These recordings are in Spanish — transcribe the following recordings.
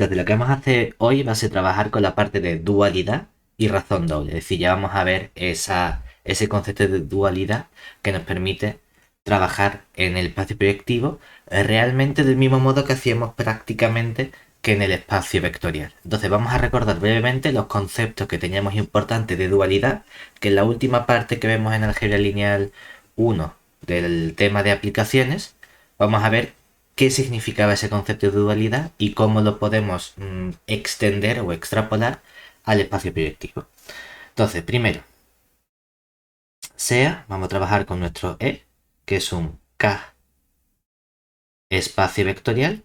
Entonces lo que vamos a hacer hoy va a ser trabajar con la parte de dualidad y razón doble. Es decir, ya vamos a ver ese concepto de dualidad que nos permite trabajar en el espacio proyectivo realmente del mismo modo que hacíamos prácticamente que en el espacio vectorial. Entonces vamos a recordar brevemente los conceptos que teníamos importantes de dualidad, que en la última parte que vemos en álgebra lineal 1 del tema de aplicaciones, vamos a ver qué significaba ese concepto de dualidad y cómo lo podemos extender o extrapolar al espacio proyectivo. Entonces, primero, vamos a trabajar con nuestro E, que es un K espacio vectorial.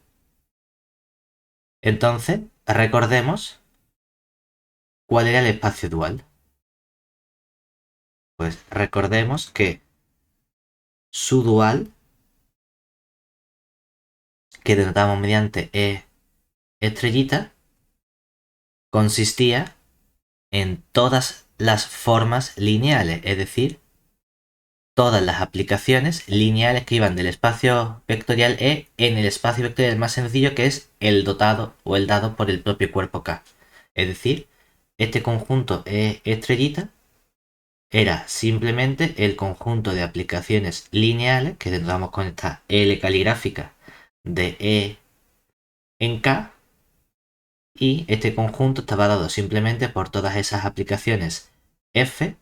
Entonces, recordemos cuál era el espacio dual. Pues recordemos que su dual, que denotamos mediante E estrellita, consistía en todas las formas lineales, es decir, todas las aplicaciones lineales que iban del espacio vectorial E en el espacio vectorial más sencillo, que es el dotado o el dado por el propio cuerpo K. Es decir, este conjunto E estrellita era simplemente el conjunto de aplicaciones lineales que denotamos con esta L caligráfica de E en K, y este conjunto estaba dado simplemente por todas esas aplicaciones F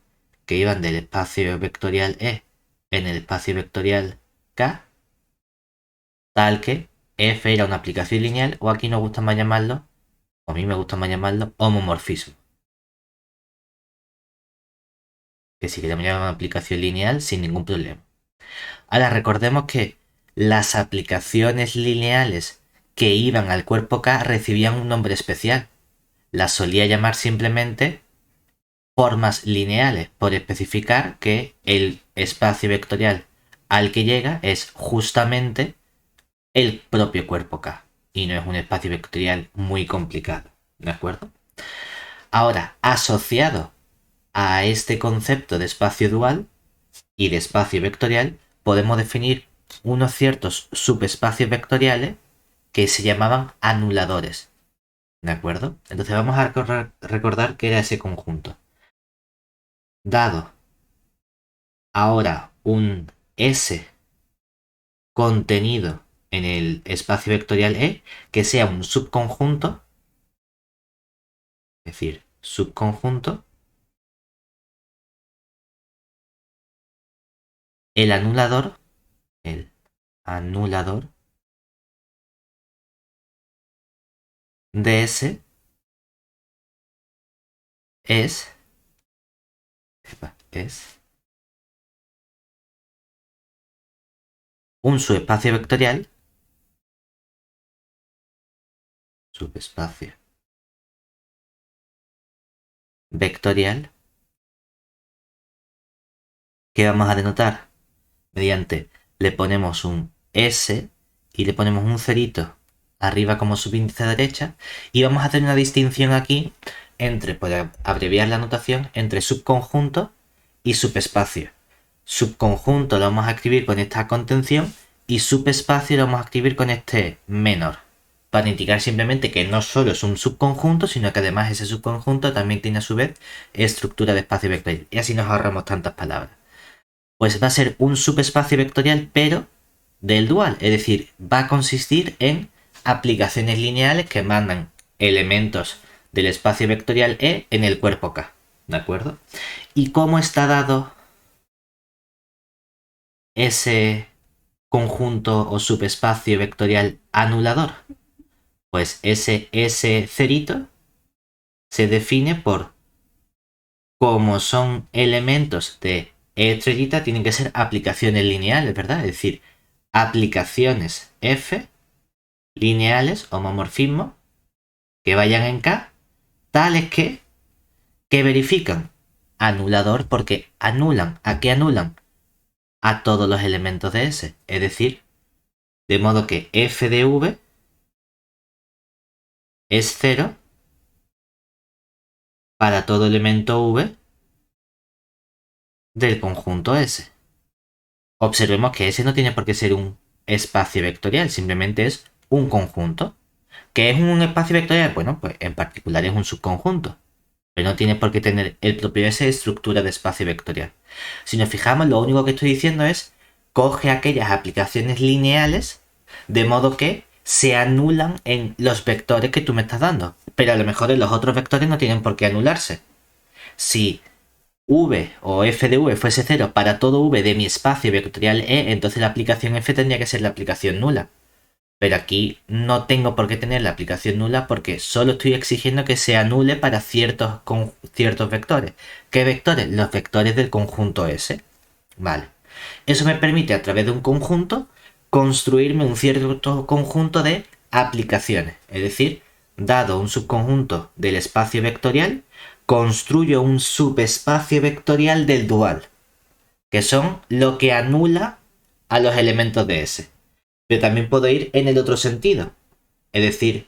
que iban del espacio vectorial E en el espacio vectorial K, tal que F era una aplicación lineal, o aquí nos gusta más llamarlo, o a mí me gusta más llamarlo, homomorfismo. Que si queremos llamar una aplicación lineal sin ningún problema. Ahora recordemos que las aplicaciones lineales que iban al cuerpo K recibían un nombre especial. Las solía llamar simplemente formas lineales, por especificar que el espacio vectorial al que llega es justamente el propio cuerpo K y no es un espacio vectorial muy complicado, ¿de acuerdo? Ahora, asociado a este concepto de espacio dual y de espacio vectorial, podemos definir unos ciertos subespacios vectoriales que se llamaban anuladores, ¿de acuerdo? Entonces vamos a recordar que era ese conjunto. Dado ahora un S contenido en el espacio vectorial E, que sea un subconjunto, es decir, subconjunto, el anulador, el anulador de S es un subespacio vectorial, que vamos a denotar mediante, le ponemos un S y le ponemos un cerito arriba como subíndice derecha, y vamos a hacer una distinción aquí entre, por abreviar la notación, entre subconjunto y subespacio. Subconjunto lo vamos a escribir con esta contención y subespacio lo vamos a escribir con este menor, para indicar simplemente que no solo es un subconjunto, sino que además ese subconjunto también tiene a su vez estructura de espacio vectorial, y así nos ahorramos tantas palabras. Pues va a ser un subespacio vectorial, pero del dual, es decir, va a consistir en aplicaciones lineales que mandan elementos del espacio vectorial E en el cuerpo K, ¿de acuerdo? ¿Y cómo está dado ese conjunto o subespacio vectorial anulador? Pues ese cerito se define por cómo son elementos de E estrellita, tienen que ser aplicaciones lineales, ¿verdad? Es decir, aplicaciones F lineales, homomorfismo, que vayan en K, tales que verifican anulador, porque anulan. ¿A qué anulan? A todos los elementos de S. Es decir, de modo que F de V es 0 para todo elemento V del conjunto S. Observemos que S no tiene por qué ser un espacio vectorial, simplemente es un conjunto. ¿Qué es un espacio vectorial? Bueno, pues en particular es un subconjunto, pero no tiene por qué tener el propio S estructura de espacio vectorial. Si nos fijamos, lo único que estoy diciendo es coge aquellas aplicaciones lineales de modo que se anulan en los vectores que tú me estás dando. Pero a lo mejor en los otros vectores no tienen por qué anularse. Si v o f de v fuese 0 para todo v de mi espacio vectorial E, entonces la aplicación f tendría que ser la aplicación nula. Pero aquí no tengo por qué tener la aplicación nula porque solo estoy exigiendo que se anule para ciertos vectores. ¿Qué vectores? Los vectores del conjunto S. Vale. Eso me permite a través de un conjunto construirme un cierto conjunto de aplicaciones. Es decir, dado un subconjunto del espacio vectorial, construyo un subespacio vectorial del dual, que son lo que anula a los elementos de S. Pero también puedo ir en el otro sentido. Es decir,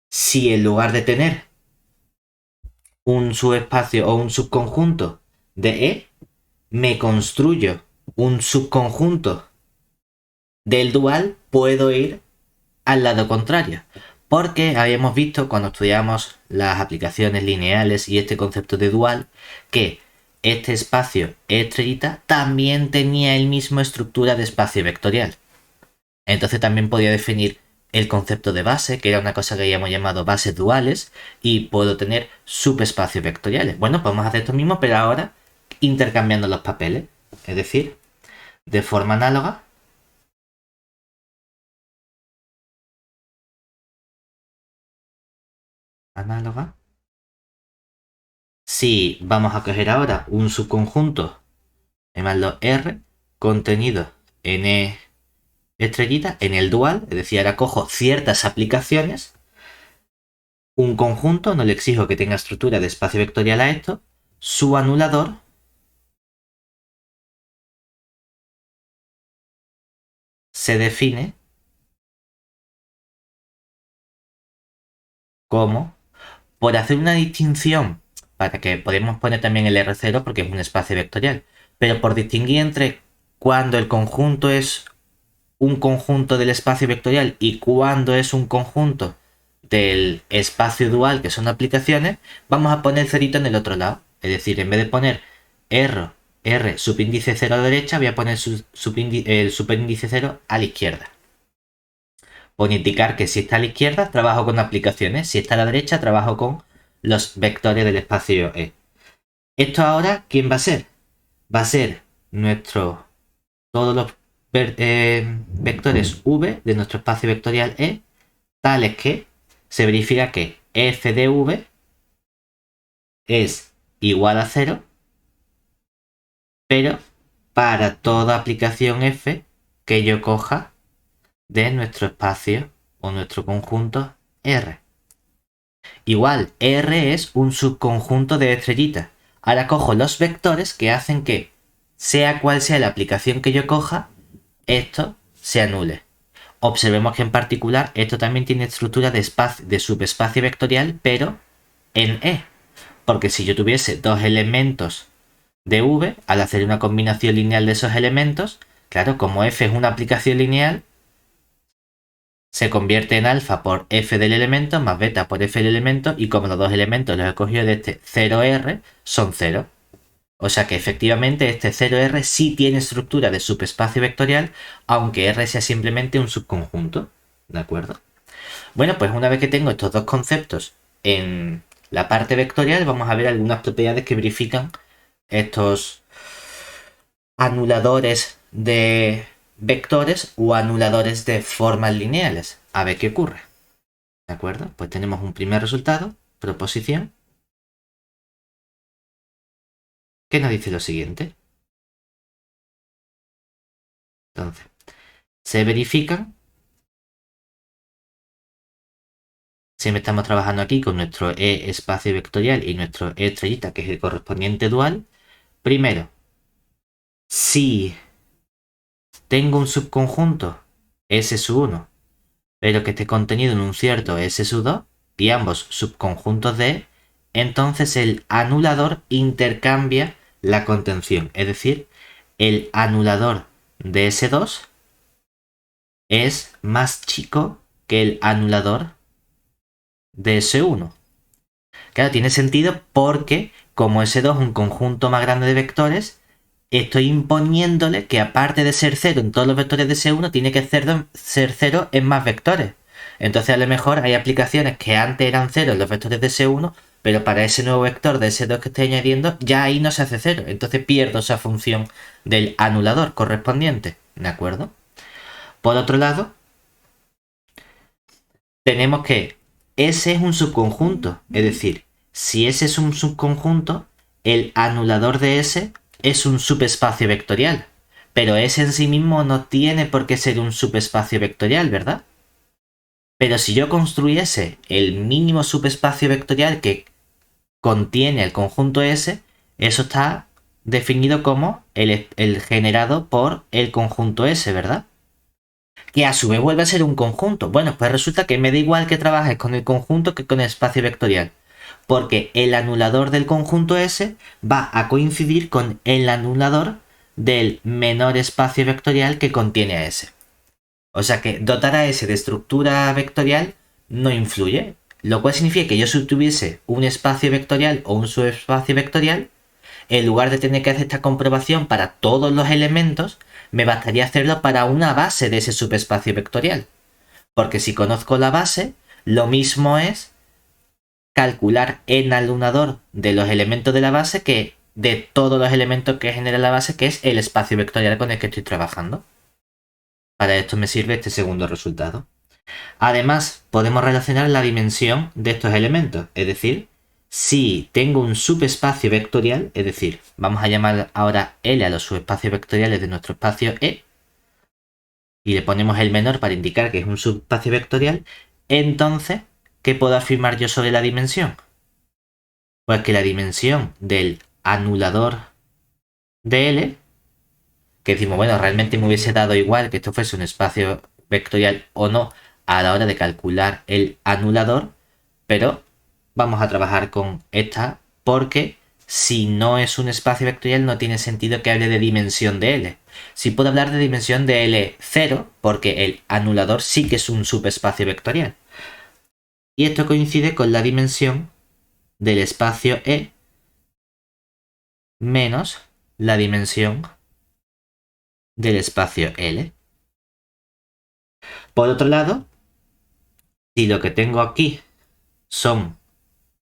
si en lugar de tener un subespacio o un subconjunto de E, me construyo un subconjunto del dual, puedo ir al lado contrario. Porque habíamos visto cuando estudiamos las aplicaciones lineales y este concepto de dual, que este espacio estrellita también tenía el mismo estructura de espacio vectorial. Entonces también podía definir el concepto de base, que era una cosa que habíamos llamado bases duales, y puedo tener subespacios vectoriales. Bueno, podemos hacer esto mismo, pero ahora intercambiando los papeles. Es decir, de forma análoga, si vamos a coger ahora un subconjunto, llamarlo R, contenido en estrellita, en el dual, es decir, ahora cojo ciertas aplicaciones, un conjunto, no le exijo que tenga estructura de espacio vectorial a esto, su anulador se define como, por hacer una distinción, para que podemos poner también el R0 porque es un espacio vectorial, pero por distinguir entre cuando el conjunto es un conjunto del espacio vectorial y cuando es un conjunto del espacio dual, que son aplicaciones, vamos a poner cerito en el otro lado. Es decir, en vez de poner R subíndice 0 a la derecha, voy a poner el subíndice 0 a la izquierda. Por indicar que si está a la izquierda, trabajo con aplicaciones. Si está a la derecha, trabajo con los vectores del espacio E. Esto ahora, ¿quién va a ser? Va a ser todos los vectores V de nuestro espacio vectorial E, tales que se verifica que f de v es igual a 0, pero para toda aplicación f que yo coja de nuestro espacio o nuestro conjunto R. Igual, R es un subconjunto de estrellitas. Ahora cojo los vectores que hacen que, sea cual sea la aplicación que yo coja, esto se anule. Observemos que en particular esto también tiene estructura de subespacio vectorial, pero en E. Porque si yo tuviese dos elementos de V, al hacer una combinación lineal de esos elementos, claro, como F es una aplicación lineal, se convierte en alfa por F del elemento más beta por F del elemento, y como los dos elementos los he cogido de este 0R, son 0. O sea que efectivamente este 0R sí tiene estructura de subespacio vectorial, aunque R sea simplemente un subconjunto. ¿De acuerdo? Bueno, pues una vez que tengo estos dos conceptos en la parte vectorial, vamos a ver algunas propiedades que verifican estos anuladores de vectores o anuladores de formas lineales. A ver qué ocurre. ¿De acuerdo? Pues tenemos un primer resultado, proposición, que nos dice lo siguiente. Entonces, se verifican, siempre estamos trabajando aquí con nuestro E espacio vectorial y nuestro E estrellita, que es el correspondiente dual. Primero, si tengo un subconjunto S1, pero que esté contenido en un cierto S2, y ambos subconjuntos de E, entonces el anulador intercambia la contención. Es decir, el anulador de S2 es más chico que el anulador de S1. Claro, tiene sentido porque como S2 es un conjunto más grande de vectores, estoy imponiéndole que aparte de ser 0 en todos los vectores de S1, tiene que ser 0 en más vectores. Entonces a lo mejor hay aplicaciones que antes eran 0 en los vectores de S1, pero para ese nuevo vector de S2 que estoy añadiendo, ya ahí no se hace 0. Entonces pierdo esa función del anulador correspondiente. ¿De acuerdo? Por otro lado, tenemos que S es un subconjunto. Es decir, si S es un subconjunto, el anulador de S es un subespacio vectorial. Pero S en sí mismo no tiene por qué ser un subespacio vectorial, ¿verdad? Pero si yo construyese el mínimo subespacio vectorial que contiene el conjunto S, eso está definido como el generado por el conjunto S, ¿verdad? Que a su vez vuelve a ser un conjunto. Bueno, pues resulta que me da igual que trabajes con el conjunto que con el espacio vectorial, porque el anulador del conjunto S va a coincidir con el anulador del menor espacio vectorial que contiene a S. O sea que dotar a S de estructura vectorial no influye, lo cual significa que yo si tuviese un espacio vectorial o un subespacio vectorial, en lugar de tener que hacer esta comprobación para todos los elementos, me bastaría hacerlo para una base de ese subespacio vectorial. Porque si conozco la base, lo mismo es calcular el anulador de los elementos de la base que de todos los elementos que genera la base, que es el espacio vectorial con el que estoy trabajando. Para esto me sirve este segundo resultado. Además, podemos relacionar la dimensión de estos elementos, es decir, si tengo un subespacio vectorial, es decir, vamos a llamar ahora L a los subespacios vectoriales de nuestro espacio E, y le ponemos el menor para indicar que es un subespacio vectorial, entonces, ¿qué puedo afirmar yo sobre la dimensión? Pues que la dimensión del anulador de L, que decimos, bueno, realmente me hubiese dado igual que esto fuese un espacio vectorial o no a la hora de calcular el anulador, pero vamos a trabajar con esta porque si no es un espacio vectorial no tiene sentido que hable de dimensión de L. Sí puedo hablar de dimensión de L0 porque el anulador sí que es un subespacio vectorial. Y esto coincide con la dimensión del espacio E menos la dimensión del espacio L. Por otro lado, si lo que tengo aquí son,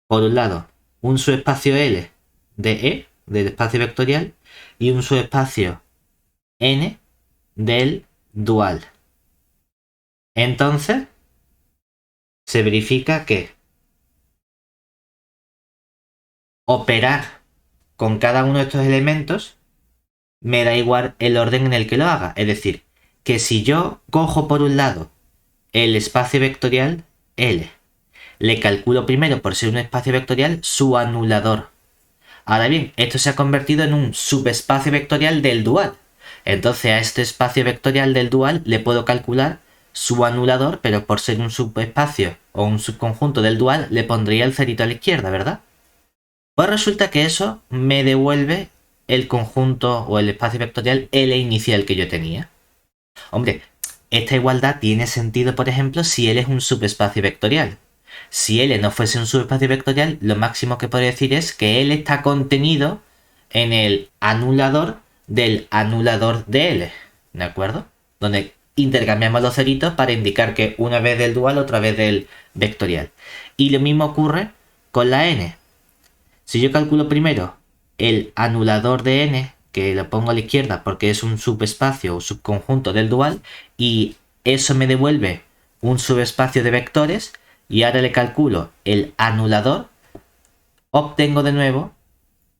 por un lado, un subespacio L de E, del espacio vectorial, y un subespacio N del dual. Entonces, se verifica que operar con cada uno de estos elementos me da igual el orden en el que lo haga. Es decir, que si yo cojo por un lado el espacio vectorial L, le calculo primero por ser un espacio vectorial su anulador. Ahora bien, esto se ha convertido en un subespacio vectorial del dual. Entonces a este espacio vectorial del dual le puedo calcular su anulador, pero por ser un subespacio o un subconjunto del dual le pondría el cerito a la izquierda, ¿verdad? Pues resulta que eso me devuelve el conjunto o el espacio vectorial L inicial que yo tenía. Hombre, esta igualdad tiene sentido, por ejemplo, si L es un subespacio vectorial. Si L no fuese un subespacio vectorial, lo máximo que podría decir es que L está contenido en el anulador del anulador de L, ¿de acuerdo? Donde intercambiamos los ceritos para indicar que una vez del dual, otra vez del vectorial. Y lo mismo ocurre con la N. Si yo calculo primero el anulador de N, que lo pongo a la izquierda porque es un subespacio o subconjunto del dual, y eso me devuelve un subespacio de vectores, y ahora le calculo el anulador, obtengo de nuevo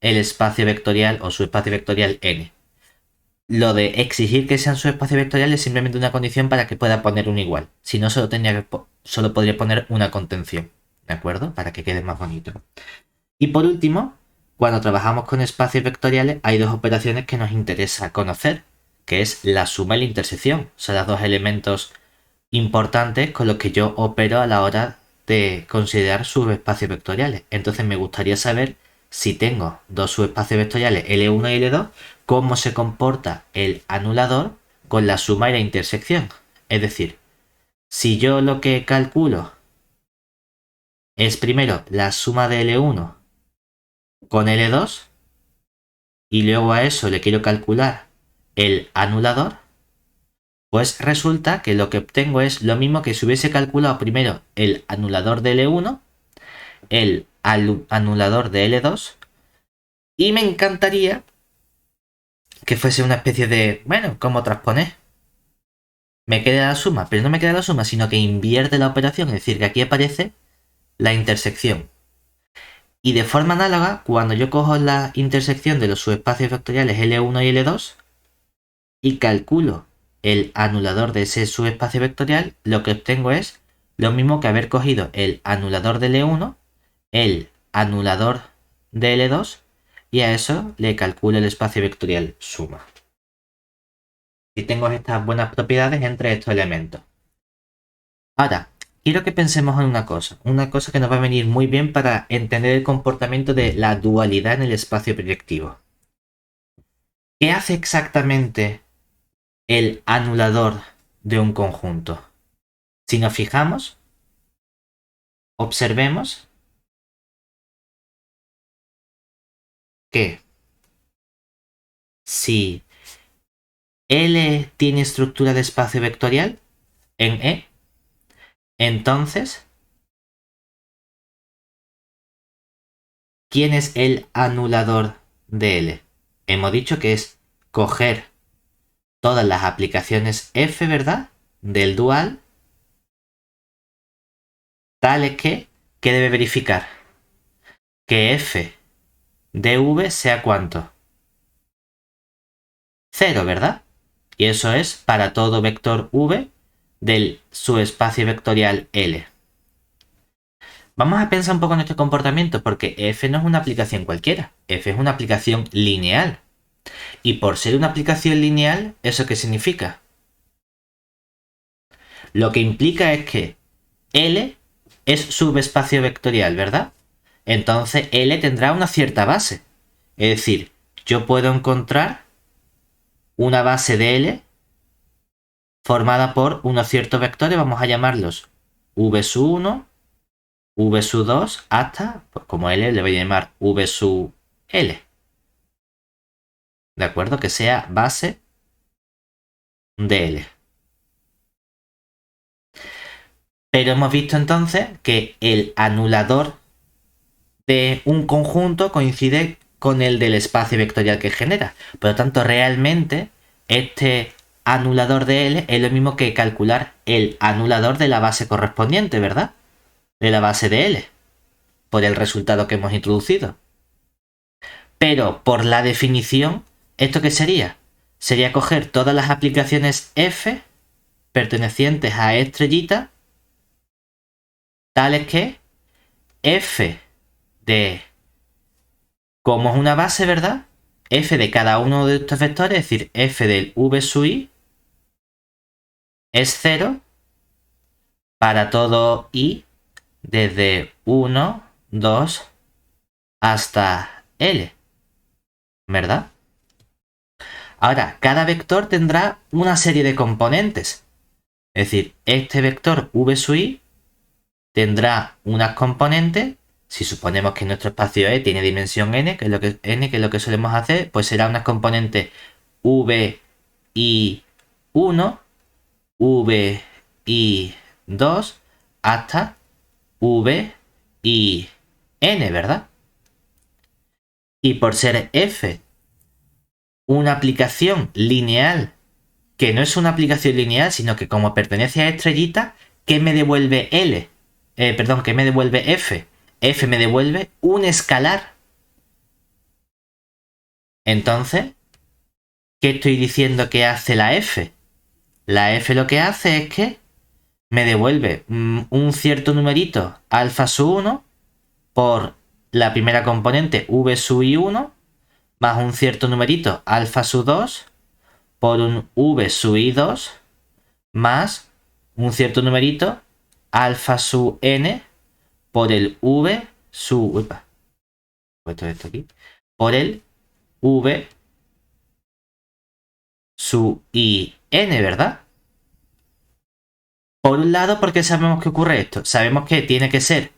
el espacio vectorial o subespacio vectorial N. Lo de exigir que sean subespacios vectoriales es simplemente una condición para que pueda poner un igual. Si no, solo podría poner una contención, ¿de acuerdo? Para que quede más bonito. Y por último, cuando trabajamos con espacios vectoriales hay dos operaciones que nos interesa conocer, que es la suma y la intersección. Son los dos elementos importantes con los que yo opero a la hora de considerar subespacios vectoriales. Entonces me gustaría saber si tengo dos subespacios vectoriales L1 y L2, cómo se comporta el anulador con la suma y la intersección. Es decir, si yo lo que calculo es primero la suma de L1 con L2 y luego a eso le quiero calcular el anulador, pues resulta que lo que obtengo es lo mismo que si hubiese calculado primero el anulador de L1, el anulador de L2, y me encantaría que fuese una especie de, bueno, ¿cómo transponer? Me queda la suma, pero no me queda la suma, sino que invierte la operación, es decir, que aquí aparece la intersección. Y de forma análoga, cuando yo cojo la intersección de los subespacios vectoriales L1 y L2 y calculo el anulador de ese subespacio vectorial, lo que obtengo es lo mismo que haber cogido el anulador de L1, el anulador de L2 y a eso le calculo el espacio vectorial suma. Y tengo estas buenas propiedades entre estos elementos. Ahora, quiero que pensemos en una cosa que nos va a venir muy bien para entender el comportamiento de la dualidad en el espacio proyectivo. ¿Qué hace exactamente el anulador de un conjunto? Si nos fijamos, observemos que si L tiene estructura de espacio vectorial en E, entonces, ¿quién es el anulador de L? Hemos dicho que es coger todas las aplicaciones F, ¿verdad? Del dual, tales que, ¿qué debe verificar? Que F de V sea ¿cuánto? 0, ¿verdad? Y eso es para todo vector V del subespacio vectorial L. Vamos a pensar un poco en este comportamiento porque F no es una aplicación cualquiera, F es una aplicación lineal. Y por ser una aplicación lineal, ¿eso qué significa? Lo que implica es que L es subespacio vectorial, ¿verdad? Entonces L tendrá una cierta base. Es decir, yo puedo encontrar una base de L formada por unos ciertos vectores, vamos a llamarlos v1, v2, hasta, pues como L le voy a llamar v L. ¿De acuerdo? Que sea base de L. Pero hemos visto entonces que el anulador de un conjunto coincide con el del espacio vectorial que genera. Por lo tanto, realmente este anulador de L es lo mismo que calcular el anulador de la base correspondiente, ¿verdad? De la base de L, por el resultado que hemos introducido. Pero por la definición, ¿esto qué sería? Sería coger todas las aplicaciones F pertenecientes a estrellita, tales que F de, como es una base, ¿verdad? F de cada uno de estos vectores, es decir, F del V sub I es 0 para todo I desde 1, 2 hasta L, ¿verdad? Ahora, cada vector tendrá una serie de componentes. Es decir, este vector V sub I tendrá unas componentes. Si suponemos que nuestro espacio E tiene dimensión n, que es lo que solemos hacer, pues será unas componentes V y 1, V y 2, hasta V y n, ¿verdad? Y por ser F una aplicación lineal, que no es una aplicación lineal, sino que como pertenece a estrellita, ¿qué me devuelve L? ¿Qué me devuelve F? F me devuelve un escalar. Entonces, ¿qué estoy diciendo que hace la F? La F lo que hace es que me devuelve un cierto numerito alfa sub 1 por la primera componente v sub i1 más un cierto numerito alfa sub 2 por un v sub i2 más un cierto numerito alfa sub n por el v sub... Upa, puesto esto aquí. Por el v sub i n, ¿verdad? Por un lado, ¿por qué sabemos que ocurre esto? Sabemos que tiene que ser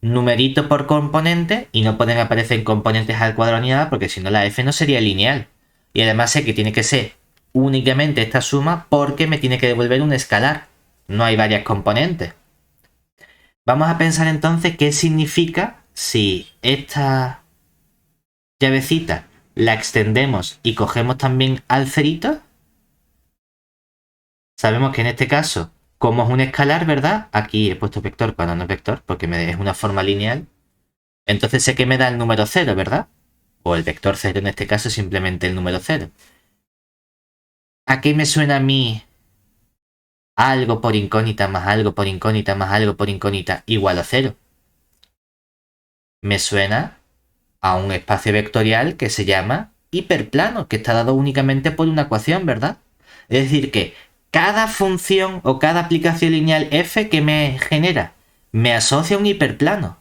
numerito por componente y no pueden aparecer componentes al cuadrado ni nada porque si no la f no sería lineal. Y además sé que tiene que ser únicamente esta suma porque me tiene que devolver un escalar. No hay varias componentes. Vamos a pensar entonces qué significa si esta llavecita la extendemos y cogemos también al cerito. Sabemos que en este caso, como es un escalar, ¿verdad? Aquí he puesto vector cuando no es vector porque es una forma lineal. Entonces sé que me da el número 0, ¿verdad? O el vector 0 en este caso, simplemente el número 0. ¿A qué me suena a mí algo por incógnita más algo por incógnita más algo por incógnita igual a 0? Me suena a un espacio vectorial que se llama hiperplano, que está dado únicamente por una ecuación, ¿verdad? Es decir, que cada función o cada aplicación lineal f que me genera me asocia a un hiperplano.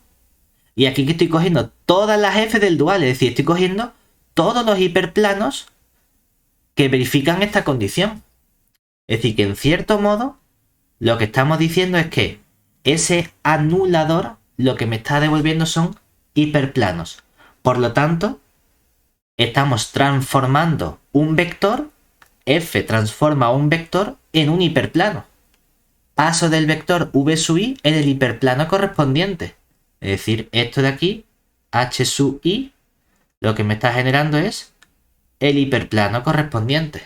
Y aquí que estoy cogiendo todas las f del dual, es decir, estoy cogiendo todos los hiperplanos que verifican esta condición. Es decir, que en cierto modo lo que estamos diciendo es que ese anulador lo que me está devolviendo son hiperplanos. Por lo tanto, estamos transformando un vector, f transforma un vector en un hiperplano. Paso del vector v sub i en el hiperplano correspondiente. Es decir, esto de aquí, h sub i, lo que me está generando es el hiperplano correspondiente.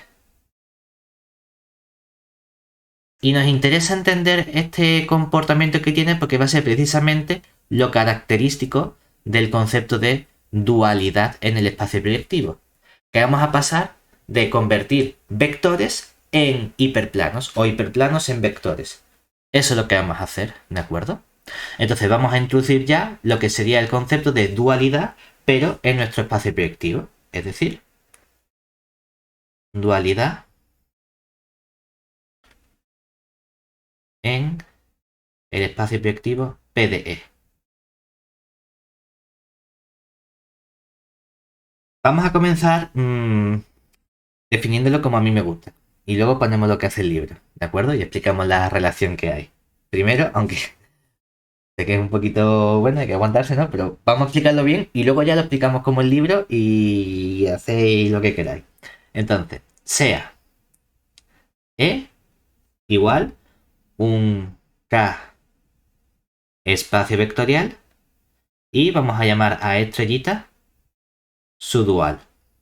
Y nos interesa entender este comportamiento que tiene porque va a ser precisamente lo característico del concepto de dualidad en el espacio proyectivo. Que vamos a pasar de convertir vectores en hiperplanos o hiperplanos en vectores. Eso es lo que vamos a hacer, ¿de acuerdo? Entonces vamos a introducir ya lo que sería el concepto de dualidad, pero en nuestro espacio proyectivo. Es decir, dualidad en el espacio proyectivo PDE. Vamos a comenzar definiéndolo como a mí me gusta. Y luego ponemos lo que hace el libro, ¿de acuerdo? Y explicamos la relación que hay. Primero, aunque sé que es un poquito, bueno, hay que aguantarse, ¿no? Pero vamos a explicarlo bien y luego ya lo explicamos como el libro y hacéis lo que queráis. Entonces, sea E igual un K espacio vectorial y vamos a llamar a estrellita su dual,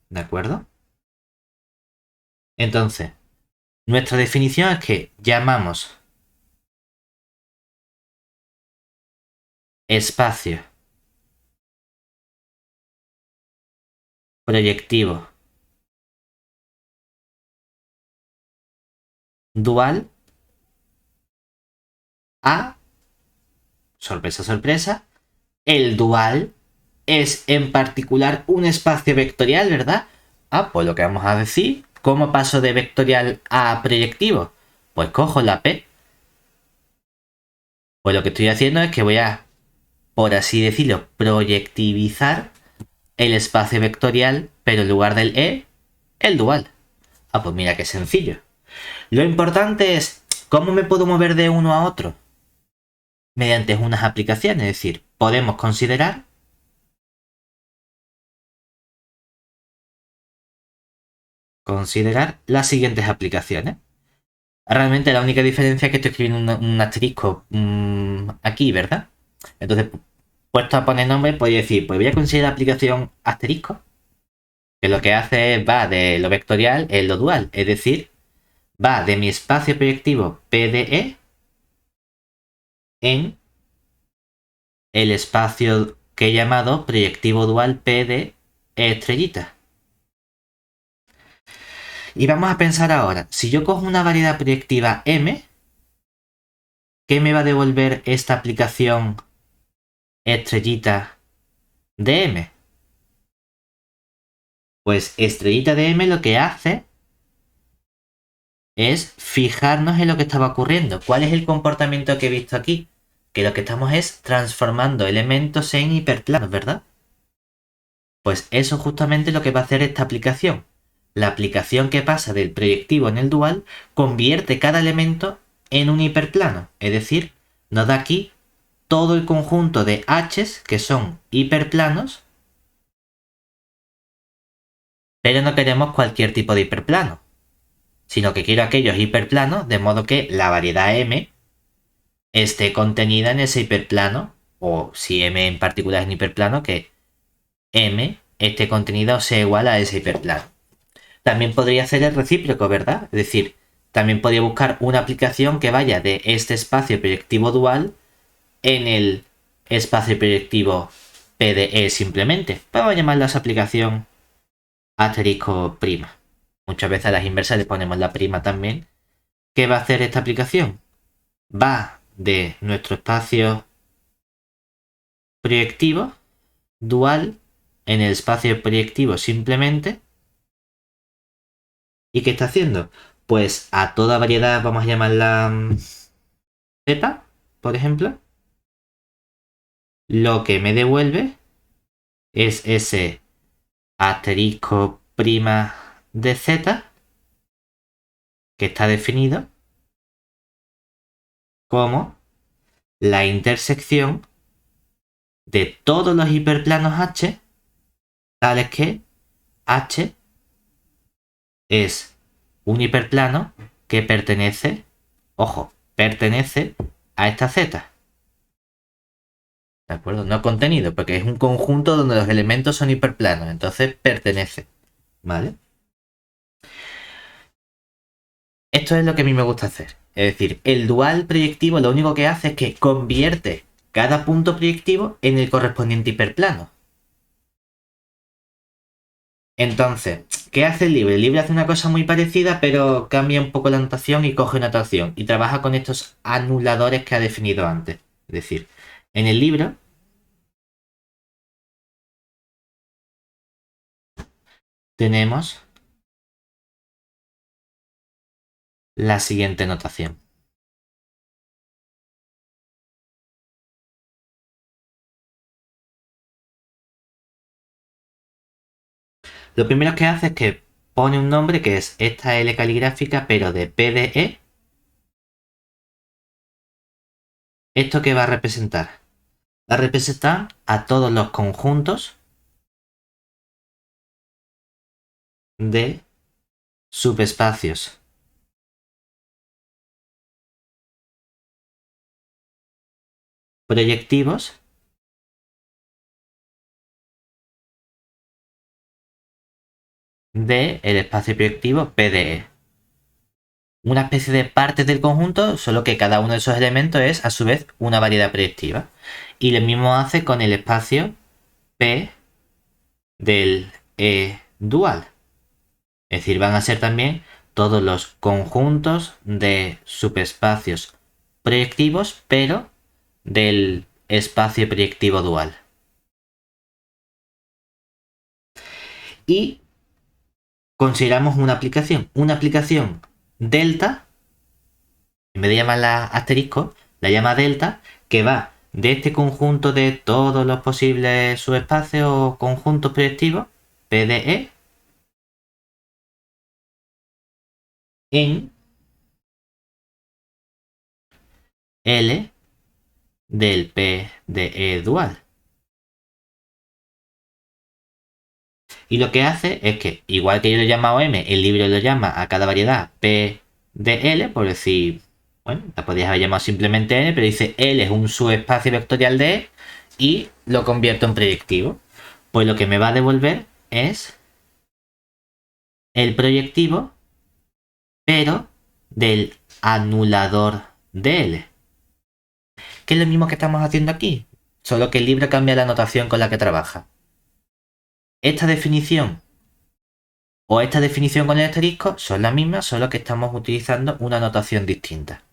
¿de acuerdo? Entonces, nuestra definición es que llamamos espacio proyectivo dual a, sorpresa, sorpresa, el dual es en particular un espacio vectorial, ¿verdad? Ah, pues lo que vamos a decir, ¿cómo paso de vectorial a proyectivo? Pues cojo la P. Pues lo que estoy haciendo es que voy a, por así decirlo, proyectivizar el espacio vectorial, pero en lugar del E, el dual. Ah, pues mira qué sencillo. Lo importante es, ¿cómo me puedo mover de uno a otro? Mediante unas aplicaciones, es decir, podemos considerar las siguientes aplicaciones. Realmente la única diferencia es que estoy escribiendo un asterisco aquí, ¿verdad? Entonces, puesto a poner nombre, podría decir, pues voy a considerar la aplicación asterisco, que lo que hace es va de lo vectorial en lo dual, es decir, va de mi espacio proyectivo PDE en el espacio que he llamado proyectivo dual PDE estrellita. Y vamos a pensar ahora, si yo cojo una variedad proyectiva M, ¿qué me va a devolver esta aplicación estrellita de M? Pues estrellita de M lo que hace es fijarnos en lo que estaba ocurriendo. ¿Cuál es el comportamiento que he visto aquí? Que lo que estamos es transformando elementos en hiperplanos, ¿verdad? Pues eso justamente es lo que va a hacer esta aplicación. La aplicación que pasa del proyectivo en el dual convierte cada elemento en un hiperplano. Es decir, nos da aquí todo el conjunto de h's que son hiperplanos, pero no queremos cualquier tipo de hiperplano, sino que quiero aquellos hiperplanos de modo que la variedad m esté contenida en ese hiperplano, o si m en particular es un hiperplano, que m esté contenida o sea igual a ese hiperplano. También podría ser el recíproco, ¿verdad? Es decir, también podría buscar una aplicación que vaya de este espacio proyectivo dual en el espacio proyectivo PDE simplemente. Vamos a llamarla esa aplicación asterisco prima. Muchas veces a las inversas le ponemos la prima también. ¿Qué va a hacer esta aplicación? Va de nuestro espacio proyectivo dual en el espacio proyectivo simplemente. ¿Y qué está haciendo? Pues a toda variedad vamos a llamarla Z, por ejemplo. Lo que me devuelve es ese asterisco prima de Z que está definido como la intersección de todos los hiperplanos H, tales que H es un hiperplano que pertenece, ojo, pertenece a esta Z. ¿De acuerdo? No contenido, porque es un conjunto donde los elementos son hiperplanos, entonces pertenece. ¿Vale? Esto es lo que a mí me gusta hacer. Es decir, el dual proyectivo lo único que hace es que convierte cada punto proyectivo en el correspondiente hiperplano. Entonces, ¿qué hace el libro? El libro hace una cosa muy parecida, pero cambia un poco la notación y coge una notación. Y trabaja con estos anuladores que ha definido antes. Es decir, en el libro tenemos la siguiente notación. Lo primero que hace es que pone un nombre que es esta L caligráfica, pero de PDE. ¿Esto qué va a representar? Va a representar a todos los conjuntos de subespacios proyectivos del espacio proyectivo PDE. Una especie de partes del conjunto, solo que cada uno de esos elementos es a su vez una variedad proyectiva. Y lo mismo hace con el espacio P del E dual. Es decir, van a ser también todos los conjuntos de subespacios proyectivos, pero del espacio proyectivo dual. Y consideramos una aplicación delta, en vez de llamarla asterisco, la llama delta, que va de este conjunto de todos los posibles subespacios o conjuntos proyectivos, PDE, en L del PDE dual. Y lo que hace es que, igual que yo lo he llamado M, el libro lo llama a cada variedad P de L, por decir, bueno, la podrías haber llamado simplemente N, pero dice L es un subespacio vectorial de E y lo convierto en proyectivo. Pues lo que me va a devolver es el proyectivo, pero del anulador de L. Que es lo mismo que estamos haciendo aquí, solo que el libro cambia la notación con la que trabaja. Esta definición o esta definición con el asterisco son las mismas, solo que estamos utilizando una notación distinta.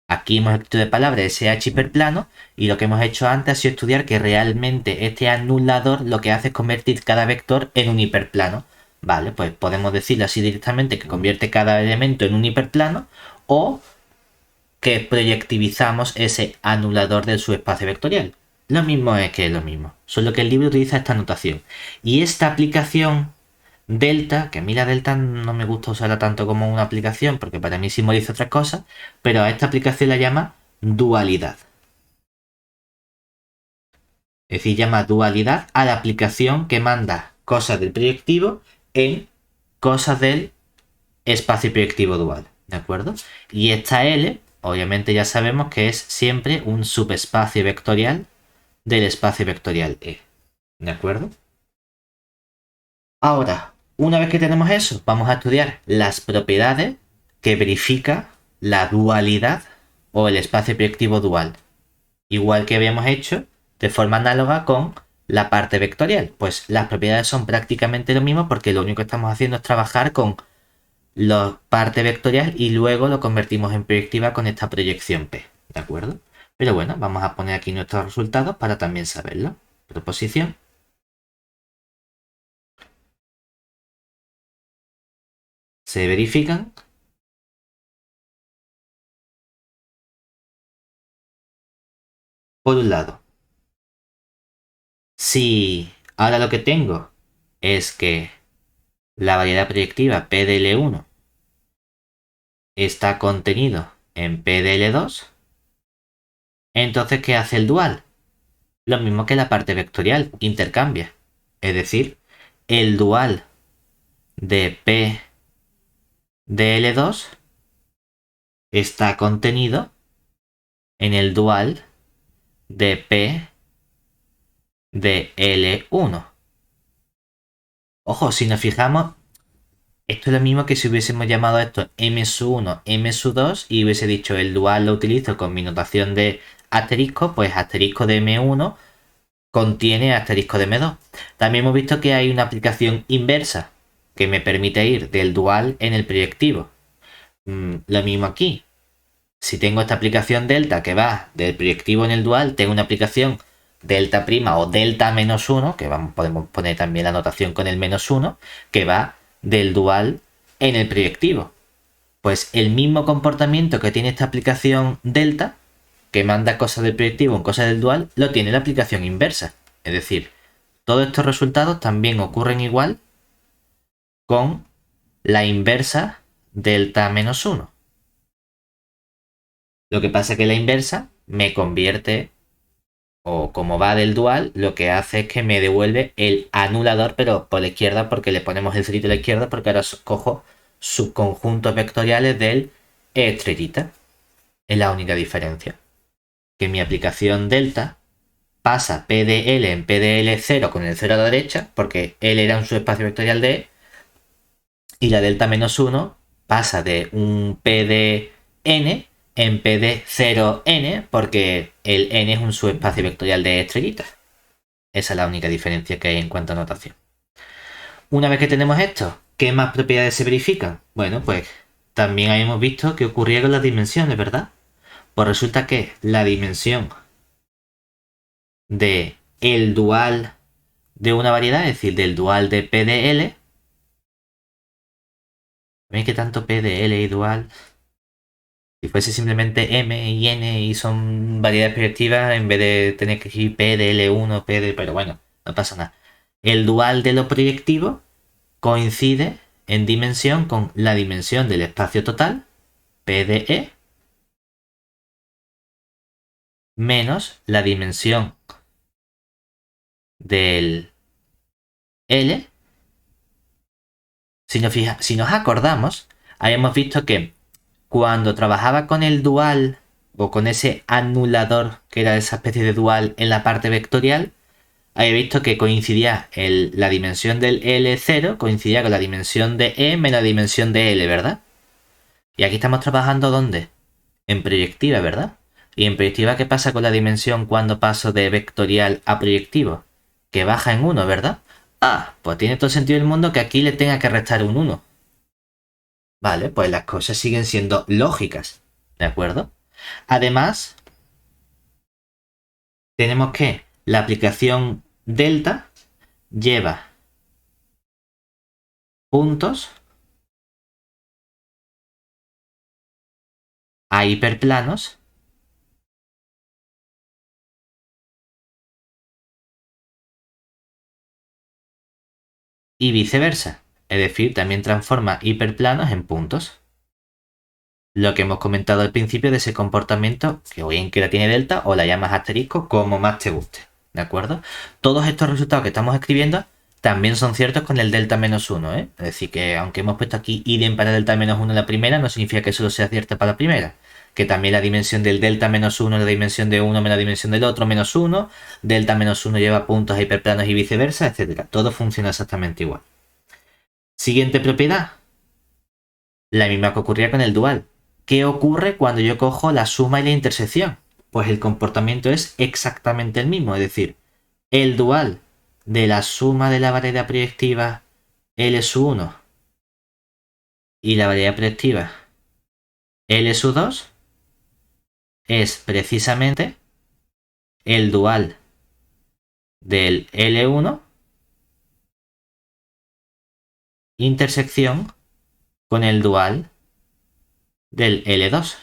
Aquí hemos escrito de palabra SH hiperplano y lo que hemos hecho antes ha sido estudiar que realmente este anulador lo que hace es convertir cada vector en un hiperplano. Vale, pues podemos decirlo así directamente que convierte cada elemento en un hiperplano o que proyectivizamos ese anulador del subespacio vectorial. Lo mismo es que es lo mismo, solo que el libro utiliza esta notación. Y esta aplicación delta, que a mí la delta no me gusta usarla tanto como una aplicación porque para mí simboliza otras cosas, pero a esta aplicación la llama dualidad. Es decir, llama dualidad a la aplicación que manda cosas del proyectivo en cosas del espacio proyectivo dual, ¿de acuerdo? Y esta L, obviamente ya sabemos que es siempre un subespacio vectorial del espacio vectorial E, ¿de acuerdo? Ahora, una vez que tenemos eso, vamos a estudiar las propiedades que verifica la dualidad o el espacio proyectivo dual. Igual que habíamos hecho de forma análoga con la parte vectorial. Pues las propiedades son prácticamente lo mismo porque lo único que estamos haciendo es trabajar con la parte vectorial y luego lo convertimos en proyectiva con esta proyección P, ¿de acuerdo? Pero bueno, vamos a poner aquí nuestros resultados para también saberlo. Proposición. Se verifican. Por un lado, si ahora lo que tengo es que la variedad proyectiva PDL1 está contenido en PDL2, entonces ¿qué hace el dual? Lo mismo que la parte vectorial, intercambia. Es decir, el dual de PDL2 está contenido en el dual de PDL1. Ojo, si nos fijamos, esto es lo mismo que si hubiésemos llamado a esto M1, M2 y hubiese dicho el dual lo utilizo con mi notación de asterisco, pues asterisco de M1 contiene asterisco de M2. También hemos visto que hay una aplicación inversa que me permite ir del dual en el proyectivo. Lo mismo aquí. Si tengo esta aplicación delta que va del proyectivo en el dual, tengo una aplicación delta prima o delta menos 1, que podemos poner también la notación con el menos 1, que va del dual en el proyectivo. Pues el mismo comportamiento que tiene esta aplicación delta, que manda cosas del proyectivo en cosas del dual, lo tiene la aplicación inversa. Es decir, todos estos resultados también ocurren igual con la inversa delta menos 1. Lo que pasa es que la inversa me convierte, o como va del dual, lo que hace es que me devuelve el anulador, pero por la izquierda, porque le ponemos el cerito a la izquierda, porque ahora cojo subconjuntos vectoriales del E estrellita. Es la única diferencia. Que mi aplicación delta pasa PDL en PDL0 con el 0 a la derecha, porque L era un subespacio vectorial de E, y la delta menos 1 pasa de un PDN en PD0N, porque el N es un subespacio vectorial de estrellitas. Esa es la única diferencia que hay en cuanto a notación. Una vez que tenemos esto, ¿qué más propiedades se verifican? Bueno, pues también hemos visto que ocurría con las dimensiones, ¿verdad? Pues resulta que la dimensión de el dual de una variedad, es decir, del dual de PDL, ¿ven que tanto PDL y dual? Si fuese simplemente M y N y son variedades proyectivas, en vez de tener que escribir P de L1, P de... Pero bueno, no pasa nada. El dual de lo proyectivo coincide en dimensión con la dimensión del espacio total, P de E, menos la dimensión del L. Si nos acordamos, habíamos visto que cuando trabajaba con el dual o con ese anulador que era esa especie de dual en la parte vectorial, había visto que coincidía la dimensión del L0 coincidía con la dimensión de E menos la dimensión de L, ¿verdad? Y aquí estamos trabajando ¿dónde? En proyectiva, ¿verdad? Y en proyectiva, ¿qué pasa con la dimensión cuando paso de vectorial a proyectivo? Que baja en 1, ¿verdad? Ah, pues tiene todo el sentido del mundo que aquí le tenga que restar un 1. Vale, pues las cosas siguen siendo lógicas, ¿de acuerdo? Además, tenemos que la aplicación delta lleva puntos a hiperplanos y viceversa. Es decir, también transforma hiperplanos en puntos. Lo que hemos comentado al principio de ese comportamiento, que o bien que la tiene delta o la llamas asterisco, como más te guste. ¿De acuerdo? Todos estos resultados que estamos escribiendo también son ciertos con el delta menos 1, ¿eh? Es decir, que aunque hemos puesto aquí idem para delta menos 1 en la primera, no significa que solo sea cierta para la primera. Que también la dimensión del delta menos 1 es la dimensión de uno menos la dimensión del otro menos 1. Delta menos 1 lleva puntos a hiperplanos y viceversa, etc. Todo funciona exactamente igual. Siguiente propiedad. La misma que ocurría con el dual. ¿Qué ocurre cuando yo cojo la suma y la intersección? Pues el comportamiento es exactamente el mismo. Es decir, el dual de la suma de la variedad proyectiva L sub 1 y la variedad proyectiva L sub 2 es precisamente el dual del L1 intersección con el dual del L2.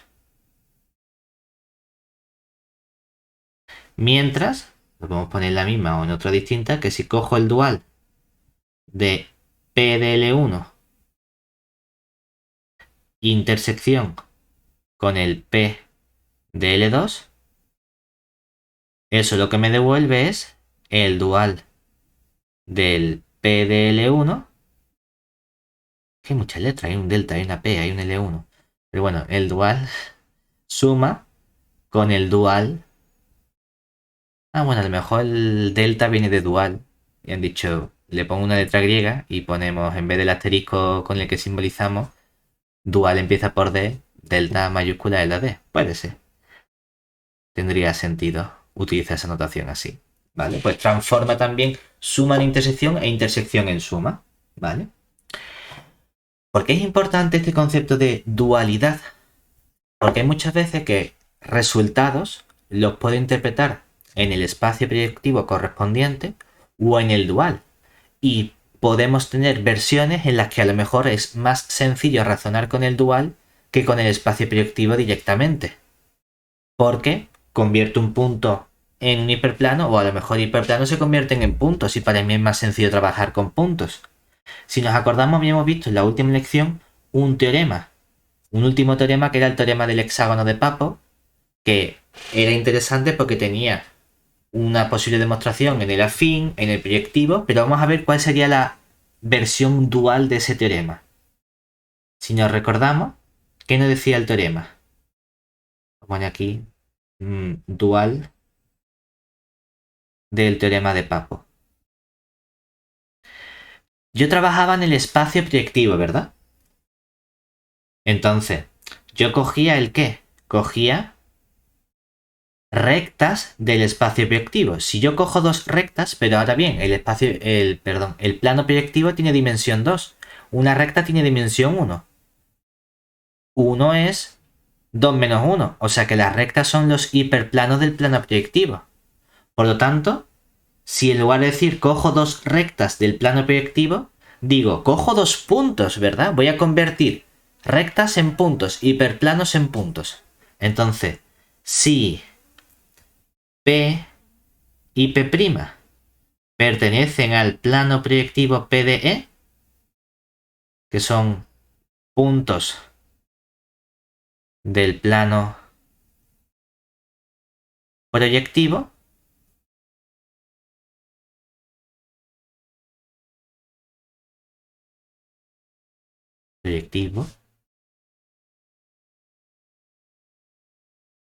Mientras, lo podemos poner la misma o en otra distinta, que si cojo el dual de P de L1 intersección con el P de L2, eso lo que me devuelve es el dual del P de L1. Que hay muchas letras, hay un delta, hay una P, hay un L1. Pero bueno, el dual suma con el dual. Bueno, a lo mejor el delta viene de dual. Y han dicho, le pongo una letra griega y ponemos, en vez del asterisco con el que simbolizamos, dual empieza por D, delta mayúscula es la D. Puede ser. Tendría sentido utilizar esa notación así. ¿Vale? Pues transforma también suma en intersección e intersección en suma. ¿Vale? ¿Por qué es importante este concepto de dualidad? Porque hay muchas veces que resultados los puedo interpretar en el espacio proyectivo correspondiente o en el dual. Y podemos tener versiones en las que a lo mejor es más sencillo razonar con el dual que con el espacio proyectivo directamente. Porque convierto un punto en un hiperplano, o a lo mejor hiperplanos se convierten en puntos y para mí es más sencillo trabajar con puntos. Si nos acordamos, habíamos visto en la última lección un teorema, un último teorema que era el teorema del hexágono de Papo, que era interesante porque tenía una posible demostración en el afín, en el proyectivo, pero vamos a ver cuál sería la versión dual de ese teorema. Si nos recordamos, ¿qué nos decía el teorema? Vamos a poner aquí dual del teorema de Papo. Yo trabajaba en el espacio proyectivo, ¿verdad? Entonces, yo cogía el ¿qué? Cogía rectas del espacio proyectivo. Si yo cojo dos rectas, pero ahora bien, el plano proyectivo tiene dimensión 2. Una recta tiene dimensión 1. 1 es 2 menos 1. O sea que las rectas son los hiperplanos del plano proyectivo. Por lo tanto, si en lugar de decir cojo dos rectas del plano proyectivo, digo cojo dos puntos, ¿verdad? Voy a convertir rectas en puntos, hiperplanos en puntos. Entonces, si P y P' pertenecen al plano proyectivo PDE, que son puntos del plano proyectivo,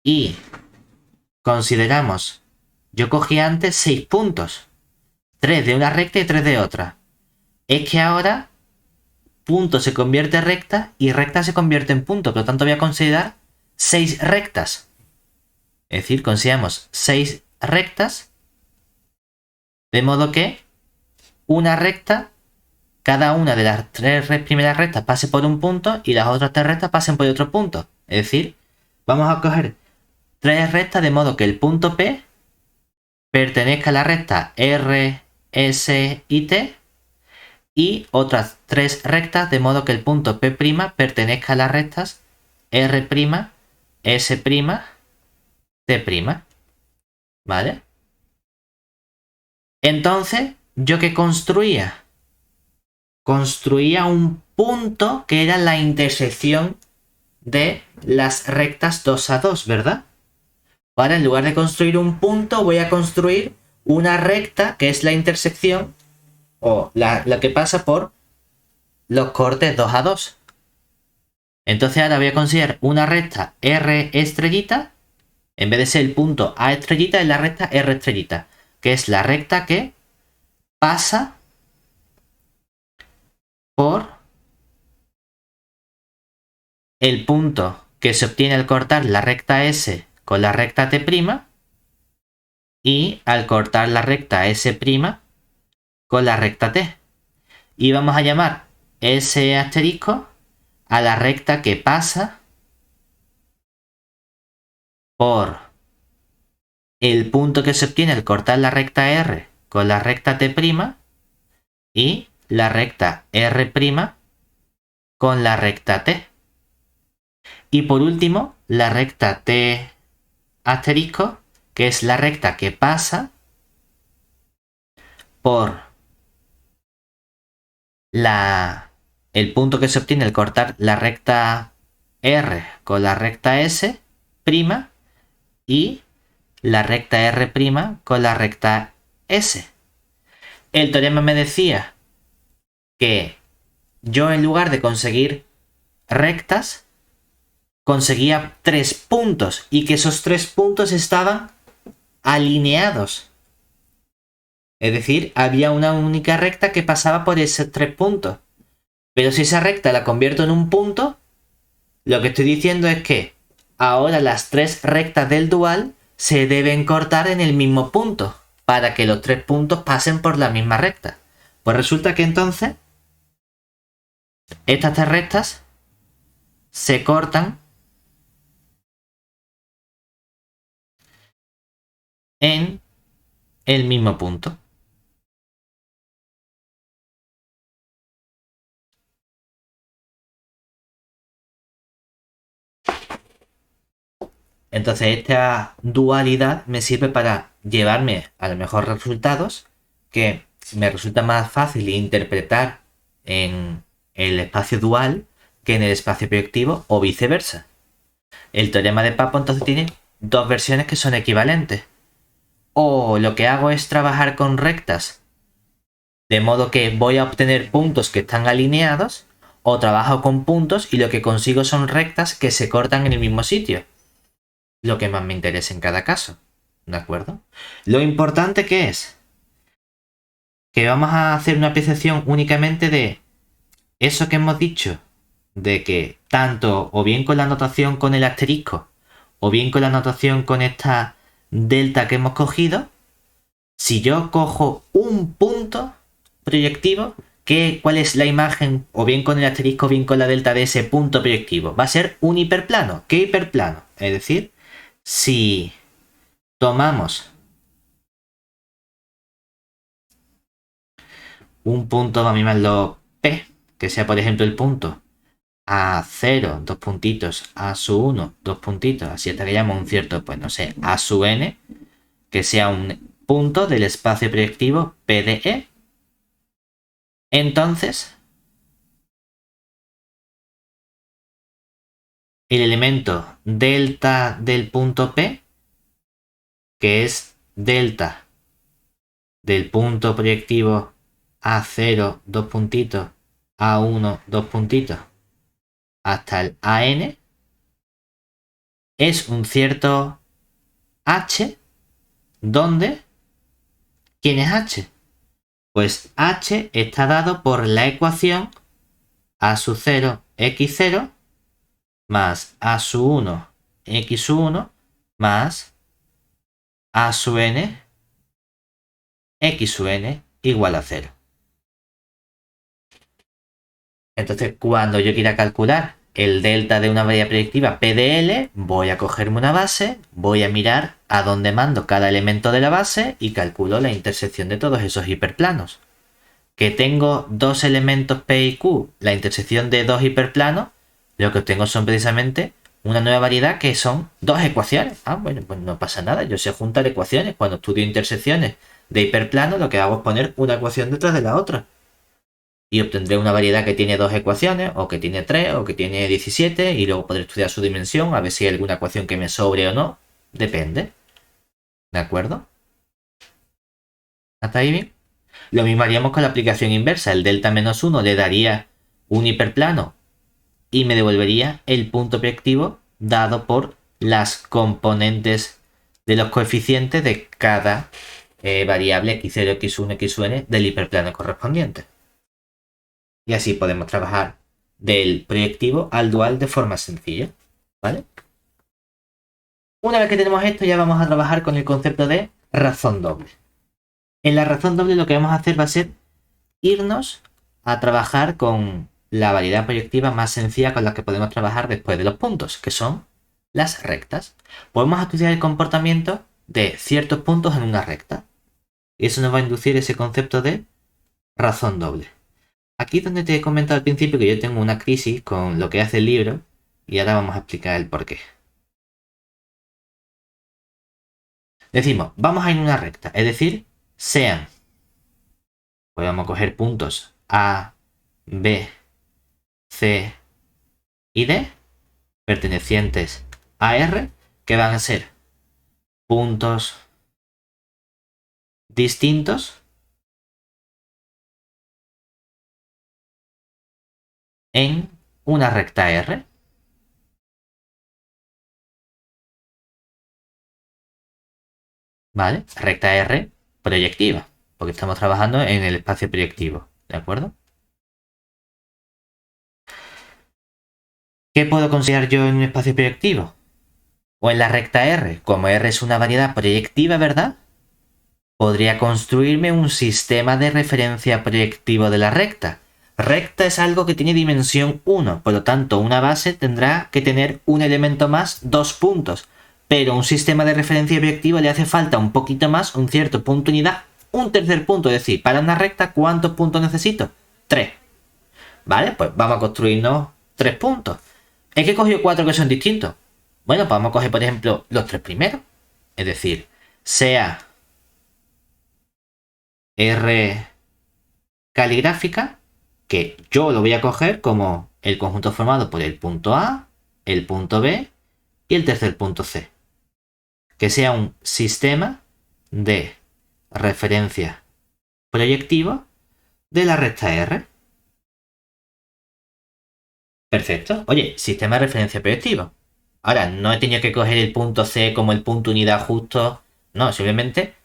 y consideramos, yo cogí antes 6 puntos, 3 de una recta y 3 de otra. Es que ahora punto se convierte en recta y recta se convierte en punto, por lo tanto voy a considerar 6 rectas. Es decir, consideramos 6 rectas, de modo que una recta, cada una de las 3 primeras rectas pase por un punto y las otras 3 rectas pasen por otro punto. Es decir, vamos a coger 3 rectas de modo que el punto P pertenezca a la recta R, S y T, y otras 3 rectas de modo que el punto P' pertenezca a las rectas R', S', T'. ¿Vale? Entonces, ¿yo qué construía? Construía un punto que era la intersección de las rectas 2 a 2, ¿verdad? Ahora, en lugar de construir un punto, voy a construir una recta que es la intersección o la que pasa por los cortes 2 a 2. Entonces ahora voy a considerar una recta R estrellita. En vez de ser el punto A estrellita, es la recta R estrellita, que es la recta que pasa por el punto que se obtiene al cortar la recta S con la recta T' y al cortar la recta S' con la recta T. Y vamos a llamar S asterisco a la recta que pasa por el punto que se obtiene al cortar la recta R con la recta T' y la recta R' con la recta T. Y por último, la recta T asterisco, que es la recta que pasa por el punto que se obtiene al cortar la recta R con la recta S' y la recta R' con la recta S. El teorema me decía que yo, en lugar de conseguir rectas, conseguía 3 puntos y que esos 3 puntos estaban alineados. Es decir, había una única recta que pasaba por esos 3 puntos. Pero si esa recta la convierto en un punto, lo que estoy diciendo es que ahora las 3 rectas del dual se deben cortar en el mismo punto para que los 3 puntos pasen por la misma recta. Pues resulta que entonces estas 3 rectas se cortan en el mismo punto. Entonces esta dualidad me sirve para llevarme a los mejores resultados que me resulta más fácil interpretar en el espacio dual que en el espacio proyectivo o viceversa. El teorema de Papo entonces tiene 2 versiones que son equivalentes. O lo que hago es trabajar con rectas, de modo que voy a obtener puntos que están alineados, o trabajo con puntos y lo que consigo son rectas que se cortan en el mismo sitio. Lo que más me interesa en cada caso. ¿De acuerdo? Lo importante que es que vamos a hacer una apreciación únicamente de eso que hemos dicho, de que tanto o bien con la notación con el asterisco o bien con la notación con esta delta que hemos cogido, si yo cojo un punto proyectivo, ¿cuál es la imagen o bien con el asterisco o bien con la delta de ese punto proyectivo? Va a ser un hiperplano. ¿Qué hiperplano? Es decir, si tomamos un punto, vamos a llamarlo P, que sea por ejemplo el punto A0, 2 puntitos, A1, 2 puntitos, así hasta que llamo un cierto, pues no sé, A(n), que sea un punto del espacio proyectivo PDE. Entonces, el elemento delta del punto P, que es delta del punto proyectivo A0, 2 puntitos, A1, 2 puntitos, hasta el AN, es un cierto H, donde, ¿quién es H? Pues H está dado por la ecuación A sub 0, x0, más A sub 1, x1, más A sub n, x sub n igual a 0. Entonces, cuando yo quiera calcular el delta de una variable proyectiva PDL, voy a cogerme una base, voy a mirar a dónde mando cada elemento de la base y calculo la intersección de todos esos hiperplanos. Que tengo 2 elementos P y Q, la intersección de 2 hiperplanos, lo que obtengo son precisamente una nueva variedad que son 2 ecuaciones. Bueno, pues no pasa nada, yo sé juntar ecuaciones. Cuando estudio intersecciones de hiperplanos, lo que hago es poner una ecuación detrás de la otra. Y obtendré una variedad que tiene 2 ecuaciones, o que tiene 3, o que tiene 17, y luego podré estudiar su dimensión, a ver si hay alguna ecuación que me sobre o no. Depende. ¿De acuerdo? ¿Hasta ahí bien? Lo mismo haríamos con la aplicación inversa. El delta menos 1 le daría un hiperplano y me devolvería el punto proyectivo dado por las componentes de los coeficientes de cada variable x0, x1, xn del hiperplano correspondiente. Y así podemos trabajar del proyectivo al dual de forma sencilla, ¿vale? Una vez que tenemos esto, ya vamos a trabajar con el concepto de razón doble. En la razón doble lo que vamos a hacer va a ser irnos a trabajar con la variedad proyectiva más sencilla con la que podemos trabajar después de los puntos, que son las rectas. Podemos estudiar el comportamiento de ciertos puntos en una recta. Y eso nos va a inducir ese concepto de razón doble. Aquí es donde te he comentado al principio que yo tengo una crisis con lo que hace el libro y ahora vamos a explicar el porqué. Decimos, vamos a ir en una recta, es decir, sean, podemos coger puntos A, B, C y D, pertenecientes a R, que van a ser puntos distintos en una recta R. ¿Vale? Recta R proyectiva, porque estamos trabajando en el espacio proyectivo, ¿de acuerdo? ¿Qué puedo considerar yo en un espacio proyectivo? O en la recta R, como R es una variedad proyectiva, ¿verdad? Podría construirme un sistema de referencia proyectivo de la recta. Recta es algo que tiene dimensión 1, por lo tanto una base tendrá que tener un elemento más, 2 puntos. Pero un sistema de referencia proyectivo le hace falta un poquito más, un cierto punto unidad, un tercer punto. Es decir, para una recta, ¿cuántos puntos necesito? 3. ¿Vale? Pues vamos a construirnos 3 puntos. Es que he cogido 4 que son distintos. Bueno, pues vamos a coger, por ejemplo, los 3 primeros. Es decir, sea R caligráfica, que yo lo voy a coger como el conjunto formado por el punto A, el punto B y el tercer punto C. Que sea un sistema de referencia proyectivo de la recta R. Perfecto. Oye, sistema de referencia proyectivo. Ahora, no he tenido que coger el punto C como el punto unidad justo. No, simplemente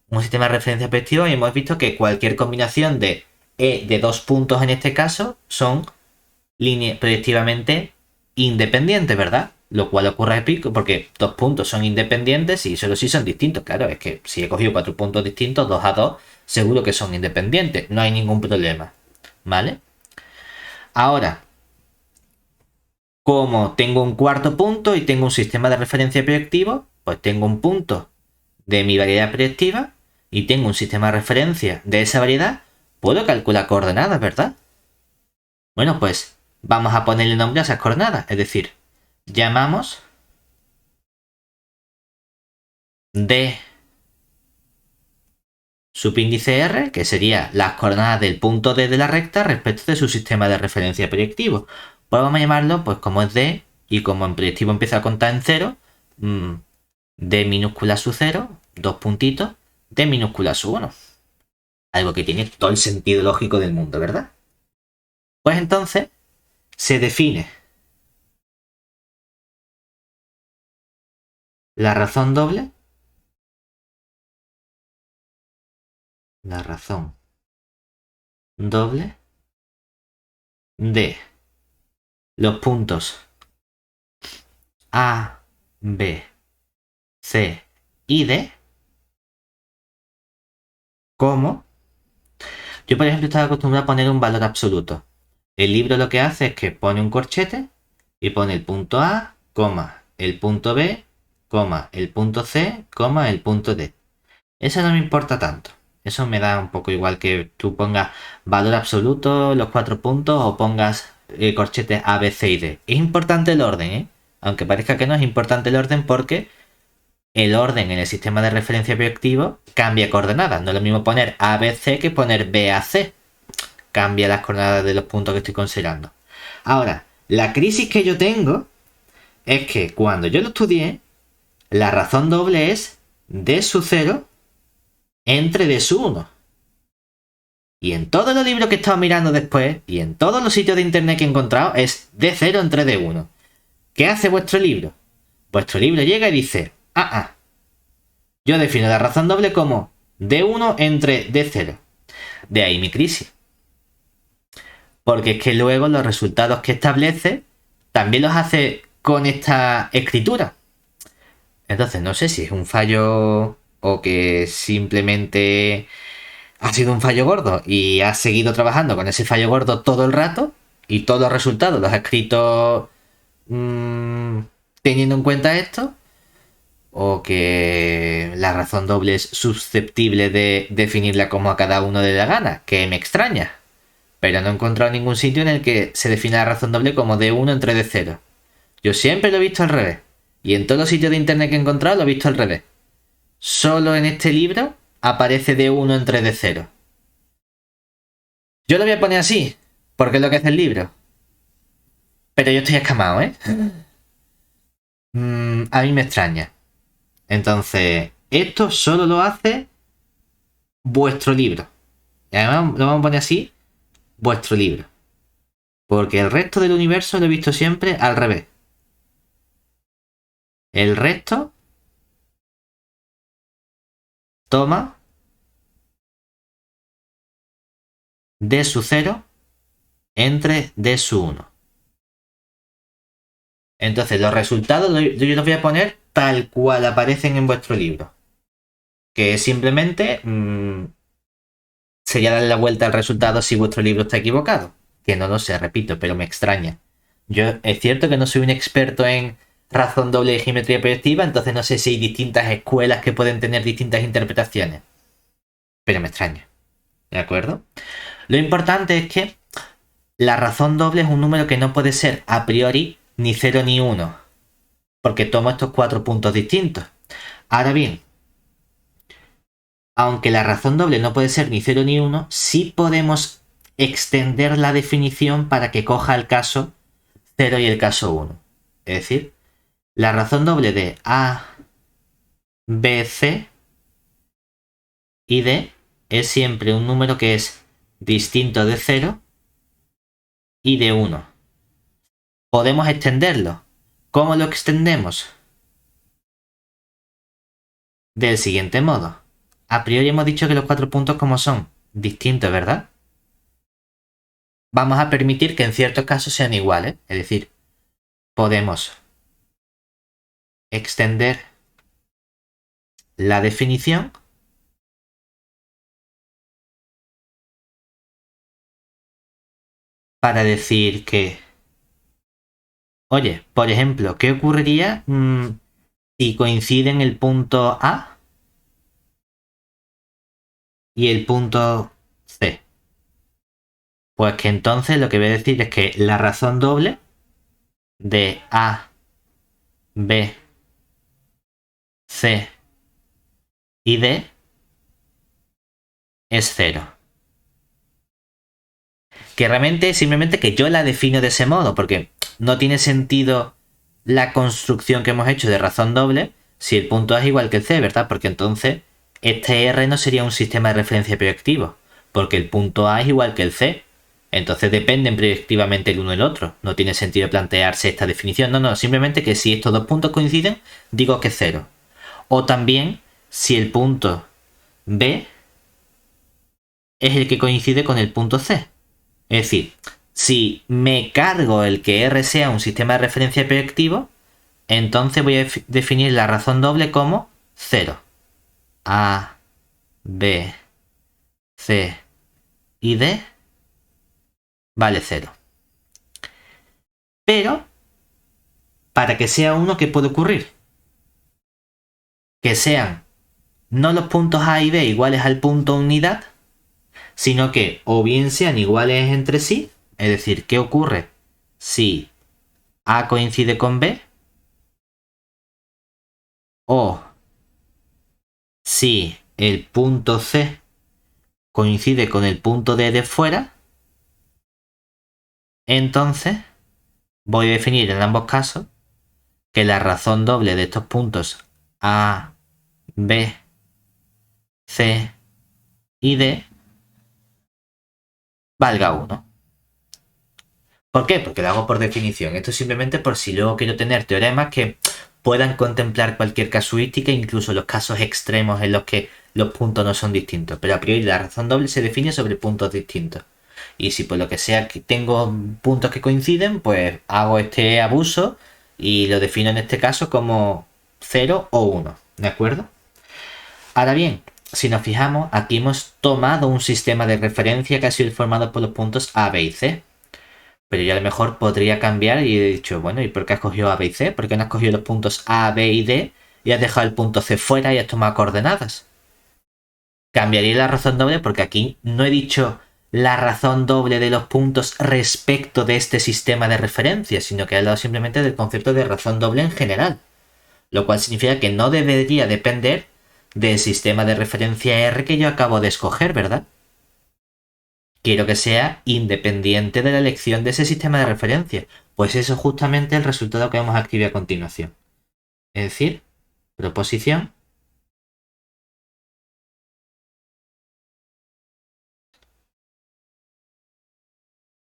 un sistema de referencia proyectivo y hemos visto que cualquier combinación de E de 2 puntos en este caso son proyectivamente independientes, ¿verdad? Lo cual ocurre a pico porque 2 puntos son independientes y solo si son distintos. Claro, es que si he cogido 4 puntos distintos, 2 a 2, seguro que son independientes. No hay ningún problema. ¿Vale? Ahora, como tengo un cuarto punto y tengo un sistema de referencia proyectivo, pues tengo un punto de mi variedad proyectiva y tengo un sistema de referencia de esa variedad, puedo calcular coordenadas, ¿verdad? Bueno, pues vamos a ponerle nombre a esas coordenadas, es decir, llamamos D subíndice R, que sería las coordenadas del punto D de la recta respecto de su sistema de referencia proyectivo. Pues vamos a llamarlo, pues como es D, y como en proyectivo empieza a contar en 0, D minúscula su 0, 2 puntitos, D minúscula su 1. Algo que tiene todo el sentido lógico del mundo, ¿verdad? Pues entonces se define la razón doble, de los puntos A, B, C y D como yo, por ejemplo, estaba acostumbrado a poner un valor absoluto. El libro lo que hace es que pone un corchete y pone el punto A, coma, el punto B, coma, el punto C, coma, el punto D. Eso no me importa tanto. Eso me da un poco igual que tú pongas valor absoluto, los 4 puntos, o pongas corchetes A, B, C y D. Es importante el orden, ¿eh? Aunque parezca que no, es importante el orden porque el orden en el sistema de referencia proyectivo cambia coordenadas. No es lo mismo poner A, B, C que poner B, A, C. Cambia las coordenadas de los puntos que estoy considerando. Ahora, la crisis que yo tengo es que cuando yo lo estudié, la razón doble es D sub 0 entre D sub 1. Y en todos los libros que he estado mirando después, y en todos los sitios de internet que he encontrado, es D0 entre D1. ¿Qué hace vuestro libro? Vuestro libro llega y dice, yo defino la razón doble como D1 entre D0. De ahí mi crisis. Porque es que luego los resultados que establece también los hace con esta escritura. Entonces no sé si es un fallo o que simplemente ha sido un fallo gordo y ha seguido trabajando con ese fallo gordo todo el rato y todos los resultados los ha escrito teniendo en cuenta esto, o que la razón doble es susceptible de definirla como a cada uno le da gana, que me extraña. Pero no he encontrado ningún sitio en el que se defina la razón doble como D1 entre D0. Yo siempre lo he visto al revés. Y en todos los sitios de internet que he encontrado lo he visto al revés. Solo en este libro aparece D1 entre D0. Yo lo voy a poner así, porque es lo que hace el libro. Pero yo estoy escamado, ¿eh? A mí me extraña. Entonces, esto solo lo hace vuestro libro. Y además lo vamos a poner así, vuestro libro. Porque el resto del universo lo he visto siempre al revés. El resto toma D sub 0 entre D sub 1. Entonces los resultados yo los voy a poner tal cual aparecen en vuestro libro. Que simplemente sería darle la vuelta al resultado si vuestro libro está equivocado. Que no lo sé, repito, pero me extraña. Yo es cierto que no soy un experto en razón doble y geometría proyectiva, entonces no sé si hay distintas escuelas que pueden tener distintas interpretaciones. Pero me extraña. ¿De acuerdo? Lo importante es que la razón doble es un número que no puede ser a priori ni 0 ni 1. Porque tomo estos 4 puntos distintos. Ahora bien, aunque la razón doble no puede ser ni 0 ni 1, sí podemos extender la definición para que coja el caso 0 y el caso 1. Es decir, la razón doble de A, B, C y D es siempre un número que es distinto de 0 y de 1. Podemos extenderlo. ¿Cómo lo extendemos? Del siguiente modo. A priori hemos dicho que los 4 puntos como son distintos, ¿verdad? Vamos a permitir que en ciertos casos sean iguales. Es decir, podemos extender la definición para decir que, oye, por ejemplo, ¿qué ocurriría si coinciden el punto A y el punto C? Pues que entonces lo que voy a decir es que la razón doble de A, B, C y D es 0. Que realmente simplemente que yo la defino de ese modo, porque no tiene sentido la construcción que hemos hecho de razón doble si el punto A es igual que el C, ¿verdad? Porque entonces este R no sería un sistema de referencia proyectivo, porque el punto A es igual que el C. Entonces dependen proyectivamente el uno del otro. No tiene sentido plantearse esta definición. No, simplemente que si estos dos puntos coinciden, digo que es 0. O también si el punto B es el que coincide con el punto C. Es decir, si me cargo el que R sea un sistema de referencia proyectivo, entonces voy a definir la razón doble como 0. A, B, C y D vale 0. Pero, para que sea 1, ¿qué puede ocurrir? Que sean no los puntos A y B iguales al punto unidad, sino que o bien sean iguales entre sí, es decir, ¿qué ocurre si A coincide con B? O si el punto C coincide con el punto D de fuera, entonces voy a definir en ambos casos que la razón doble de estos puntos A, B, C y D valga 1. ¿Por qué? Porque lo hago por definición. Esto es simplemente por si luego quiero tener teoremas que puedan contemplar cualquier casuística, incluso los casos extremos en los que los puntos no son distintos. Pero a priori la razón doble se define sobre puntos distintos. Y si por lo que sea que tengo puntos que coinciden, pues hago este abuso y lo defino en este caso como 0 o 1. ¿De acuerdo? Ahora bien, si nos fijamos, aquí hemos tomado un sistema de referencia que ha sido formado por los puntos A, B y C. Pero yo a lo mejor podría cambiar y he dicho, bueno, ¿y por qué has cogido A, B y C? ¿Por qué no has cogido los puntos A, B y D y has dejado el punto C fuera y has tomado coordenadas? Cambiaría la razón doble porque aquí no he dicho la razón doble de los puntos respecto de este sistema de referencia, sino que he hablado simplemente del concepto de razón doble en general, lo cual significa que no debería depender del sistema de referencia R que yo acabo de escoger, ¿verdad? Quiero que sea independiente de la elección de ese sistema de referencia. Pues eso es justamente el resultado que vamos a escribir a continuación. Es decir, proposición.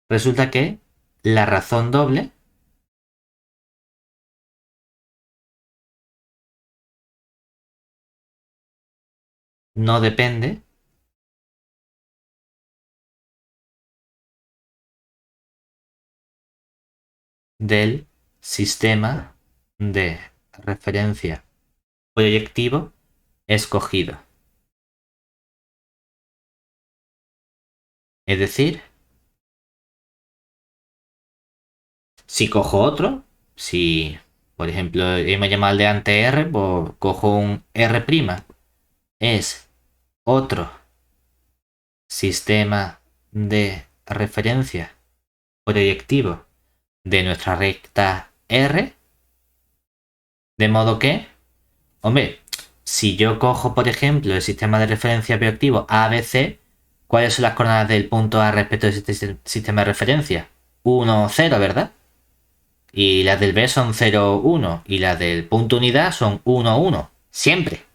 Resulta que la razón doble no depende del sistema de referencia proyectivo escogido. Es decir, si cojo otro, si por ejemplo hemos llamado al de ante R, pues cojo un R', es otro sistema de referencia proyectivo de nuestra recta R, de modo que, hombre, si yo cojo, por ejemplo, el sistema de referencia proyectivo ABC, ¿cuáles son las coordenadas del punto A respecto de este sistema de referencia? 1, 0, ¿verdad? Y las del B son 0, 1. Y las del punto unidad son 1, 1. Siempre.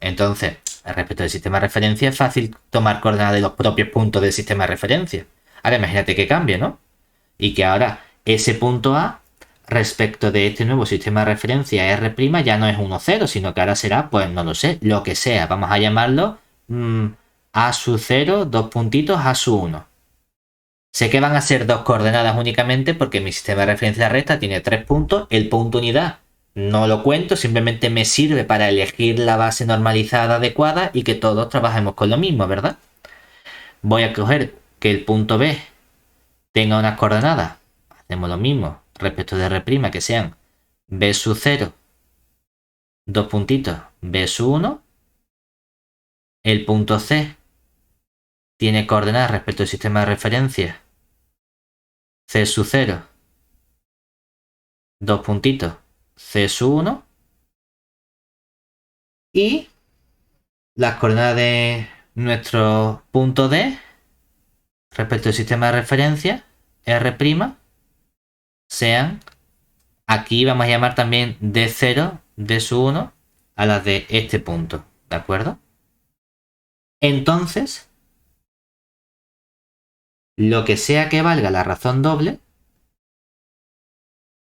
Entonces, respecto del sistema de referencia, es fácil tomar coordenadas de los propios puntos del sistema de referencia. Ahora imagínate que cambie, ¿no? Y que ahora ese punto A respecto de este nuevo sistema de referencia R' ya no es 1, 0, sino que ahora será, pues no lo sé, lo que sea. Vamos a llamarlo A sub 0, dos puntitos, A sub 1. Sé que van a ser dos coordenadas únicamente porque mi sistema de referencia recta tiene 3 puntos. El punto unidad no lo cuento, simplemente me sirve para elegir la base normalizada adecuada y que todos trabajemos con lo mismo, ¿verdad? Voy a coger que el punto B tenga unas coordenadas. Hacemos lo mismo respecto de R', que sean B sub 0, dos puntitos, B sub 1. El punto C tiene coordenadas respecto al sistema de referencia C sub 0, dos puntitos, C sub 1. Y las coordenadas de nuestro punto D respecto al sistema de referencia R' sean, aquí vamos a llamar también D0, D sub 1 a las de este punto, ¿de acuerdo? Entonces, lo que sea que valga la razón doble,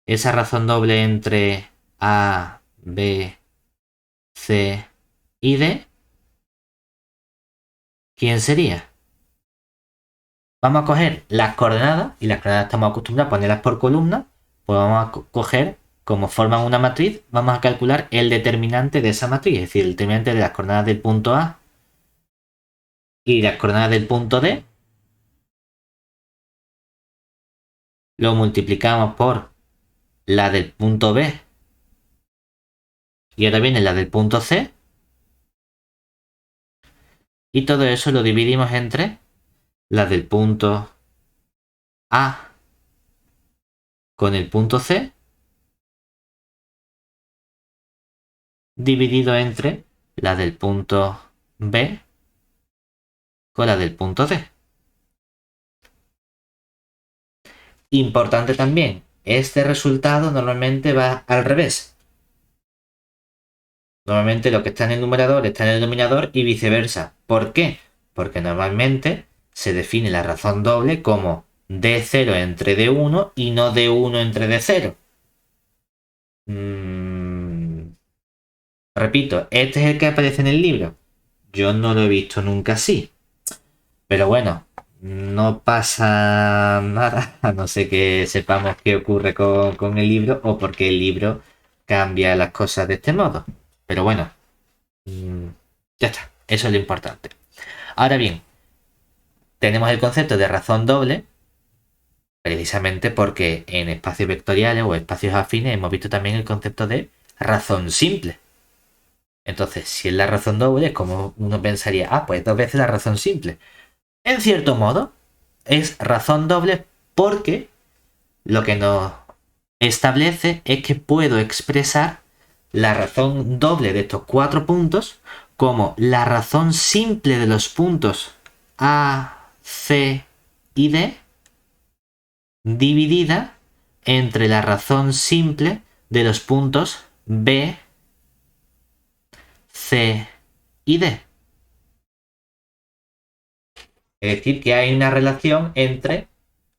esa razón doble entre A, B, C y D, ¿quién sería? Vamos a coger las coordenadas, y las coordenadas estamos acostumbrados a ponerlas por columna, pues vamos a coger, como forman una matriz, vamos a calcular el determinante de esa matriz, es decir, el determinante de las coordenadas del punto A y las coordenadas del punto D, lo multiplicamos por la del punto B y ahora viene la del punto C, y todo eso lo dividimos entre la del punto A con el punto C dividido entre la del punto B con la del punto D. Importante también, este resultado normalmente va al revés. Normalmente lo que está en el numerador está en el denominador y viceversa. ¿Por qué? Porque normalmente se define la razón doble como D0 entre D1 y no D1 entre D0. Repito, este es el que aparece en el libro. Yo no lo he visto nunca así. Pero bueno, no pasa nada, a no ser que sepamos qué ocurre con el libro o porque el libro cambia las cosas de este modo. Pero bueno, mm, ya está, eso es lo importante. Ahora bien, tenemos el concepto de razón doble, precisamente porque en espacios vectoriales o espacios afines hemos visto también el concepto de razón simple. Entonces, si es la razón doble, es como uno pensaría, pues dos veces la razón simple. En cierto modo, es razón doble porque lo que nos establece es que puedo expresar la razón doble de estos 4 puntos como la razón simple de los puntos A, C y D dividida entre la razón simple de los puntos B, C y D. Es decir, que hay una relación entre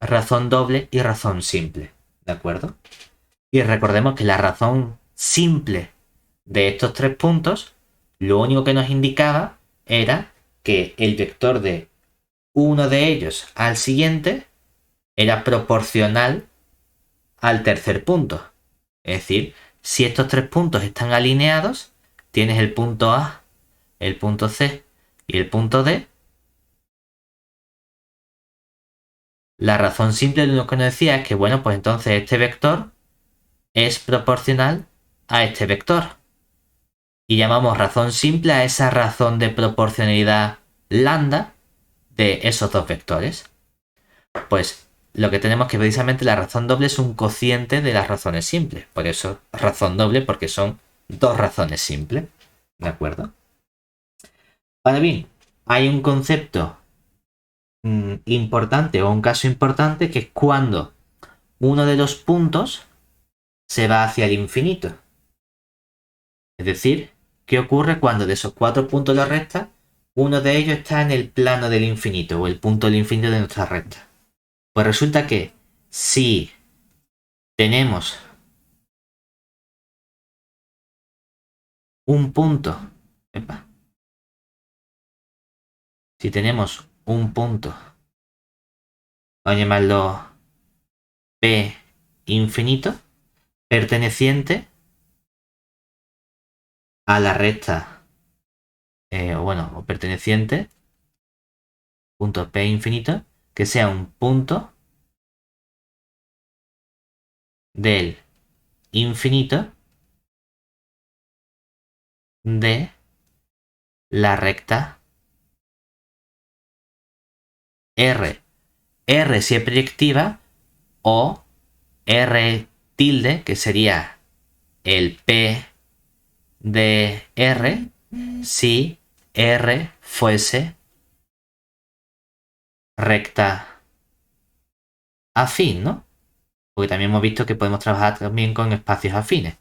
razón doble y razón simple. ¿De acuerdo? Y recordemos que la razón simple de estos 3 puntos, lo único que nos indicaba era que el vector de uno de ellos al siguiente era proporcional al tercer punto. Es decir, si estos 3 puntos están alineados, tienes el punto A, el punto C y el punto D. La razón simple lo que nos decía es que, bueno, pues entonces este vector es proporcional a este vector. Y llamamos razón simple a esa razón de proporcionalidad lambda de esos dos vectores. Pues lo que tenemos que precisamente la razón doble es un cociente de las razones simples. Por eso razón doble, porque son dos razones simples. ¿De acuerdo? Ahora bien, hay un concepto importante o un caso importante que es cuando uno de los puntos se va hacia el infinito. Es decir, ¿qué ocurre cuando de esos 4 puntos de la recta, uno de ellos está en el plano del infinito o el punto del infinito de nuestra recta? Pues resulta que si tenemos un punto, epa, si tenemos un punto, vamos a llamarlo P infinito, perteneciente a la recta, o perteneciente, punto P infinito, que sea un punto del infinito de la recta R. R si es proyectiva o R tilde, que sería el P de R, si R fuese recta afín, ¿no? Porque también hemos visto que podemos trabajar también con espacios afines.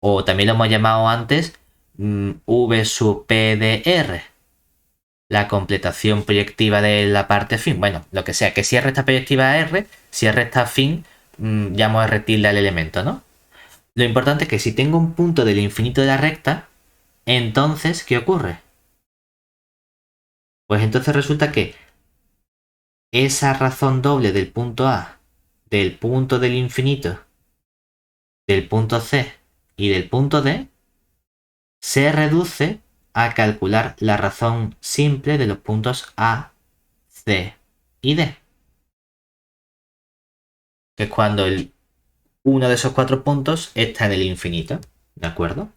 O también lo hemos llamado antes V sub P de R, la completación proyectiva de la parte afín. Bueno, lo que sea, que si es recta proyectiva R, si es recta afín, llamo R tilde al elemento, ¿no? Lo importante es que si tengo un punto del infinito de la recta, entonces, ¿qué ocurre? Pues entonces resulta que esa razón doble del punto A, del punto del infinito, del punto C y del punto D, se reduce a calcular la razón simple de los puntos A, C y D. Que es cuando uno de esos 4 puntos está en el infinito. ¿De acuerdo?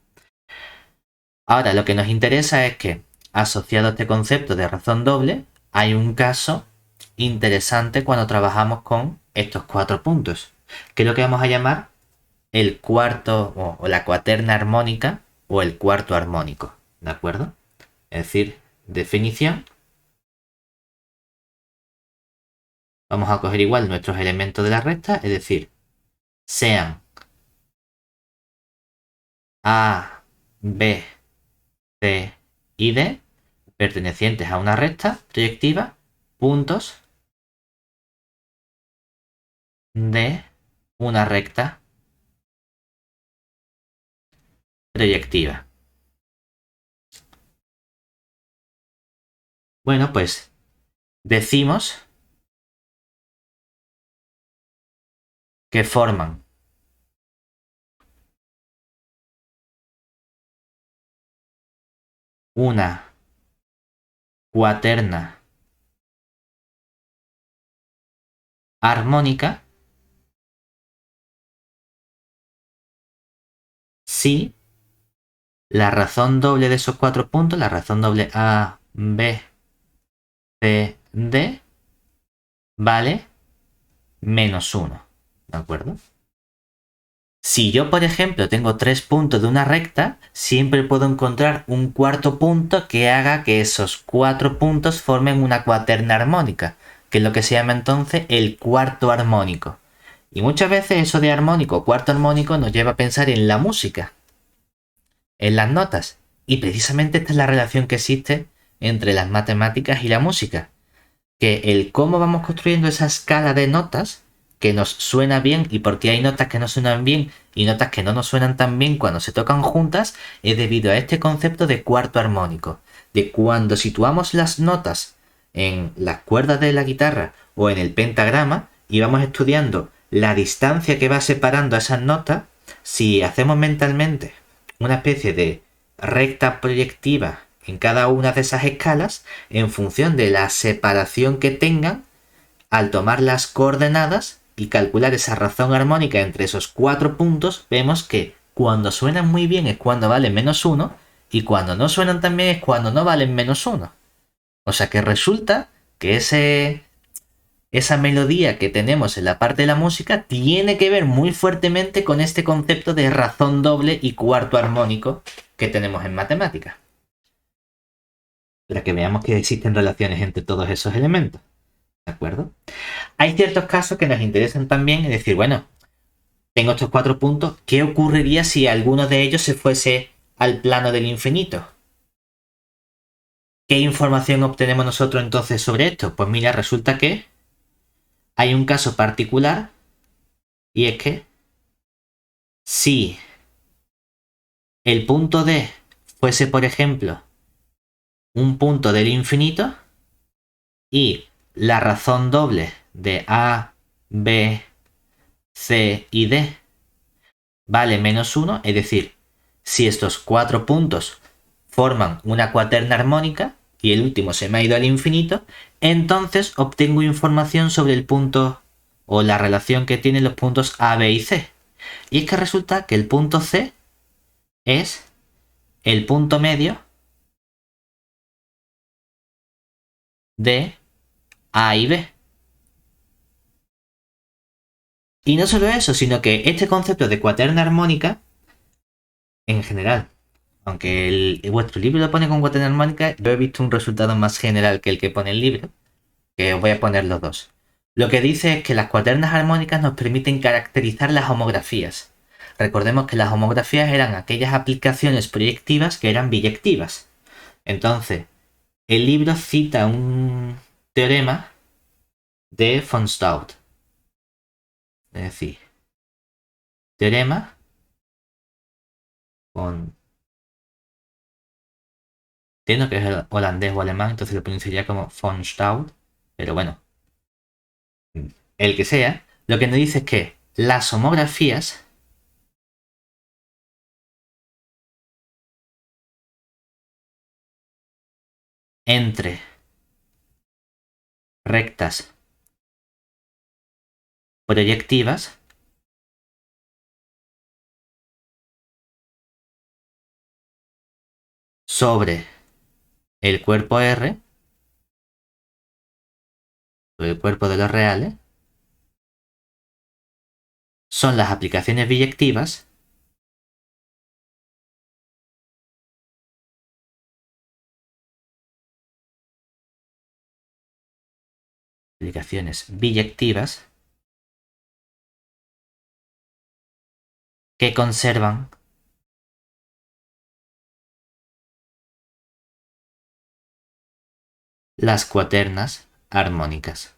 Ahora, lo que nos interesa es que, asociado a este concepto de razón doble, hay un caso interesante cuando trabajamos con estos 4 puntos, que es lo que vamos a llamar el cuarto o la cuaterna armónica o el cuarto armónico. ¿De acuerdo? Es decir, definición. Vamos a coger igual nuestros elementos de la recta, es decir, sean A, B C y D, pertenecientes a una recta proyectiva, puntos de una recta proyectiva. Bueno, pues decimos que forman una cuaterna armónica si la razón doble de esos cuatro puntos, la razón doble A, B, C, D, vale -1. ¿De acuerdo? Si yo, por ejemplo, tengo 3 puntos de una recta, siempre puedo encontrar un cuarto punto que haga que esos 4 puntos formen una cuaterna armónica, que es lo que se llama entonces el cuarto armónico. Y muchas veces eso de armónico o cuarto armónico nos lleva a pensar en la música, en las notas. Y precisamente esta es la relación que existe entre las matemáticas y la música. Que el cómo vamos construyendo esa escala de notas que nos suena bien y porque hay notas que no suenan bien y notas que no nos suenan tan bien cuando se tocan juntas es debido a este concepto de cuarto armónico. De cuando situamos las notas en las cuerdas de la guitarra o en el pentagrama y vamos estudiando la distancia que va separando a esas notas, si hacemos mentalmente una especie de recta proyectiva en cada una de esas escalas, en función de la separación que tengan, al tomar las coordenadas y calcular esa razón armónica entre esos 4 puntos, vemos que cuando suenan muy bien es cuando valen -1 y cuando no suenan tan bien es cuando no valen -1. O sea que resulta que esa melodía que tenemos en la parte de la música tiene que ver muy fuertemente con este concepto de razón doble y cuarto armónico que tenemos en matemáticas. Para que veamos que existen relaciones entre todos esos elementos. ¿De acuerdo? Hay ciertos casos que nos interesan también, es decir, bueno, tengo estos 4 puntos, ¿qué ocurriría si alguno de ellos se fuese al plano del infinito? ¿Qué información obtenemos nosotros entonces sobre esto? Pues mira, resulta que hay un caso particular y es que si el punto D fuese, por ejemplo, un punto del infinito y la razón doble de A, B, C y D vale -1, es decir, si estos 4 puntos forman una cuaterna armónica y el último se me ha ido al infinito, entonces obtengo información sobre el punto o la relación que tienen los puntos A, B y C. Y es que resulta que el punto C es el punto medio de A y B. Y no solo eso, sino que este concepto de cuaterna armónica, en general, aunque vuestro libro lo pone con cuaterna armónica, yo he visto un resultado más general que el que pone el libro, que os voy a poner los dos. Lo que dice es que las cuaternas armónicas nos permiten caracterizar las homografías. Recordemos que las homografías eran aquellas aplicaciones proyectivas que eran biyectivas. Entonces, el libro cita un teorema de von Staudt. Es decir, teorema con... Entiendo que es holandés o alemán, entonces lo pronunciaría como von Staudt. Pero bueno, el que sea, lo que nos dice es que las homografías entre rectas proyectivas sobre el cuerpo R, sobre el cuerpo de los reales, son las aplicaciones biyectivas que conservan las cuaternas armónicas.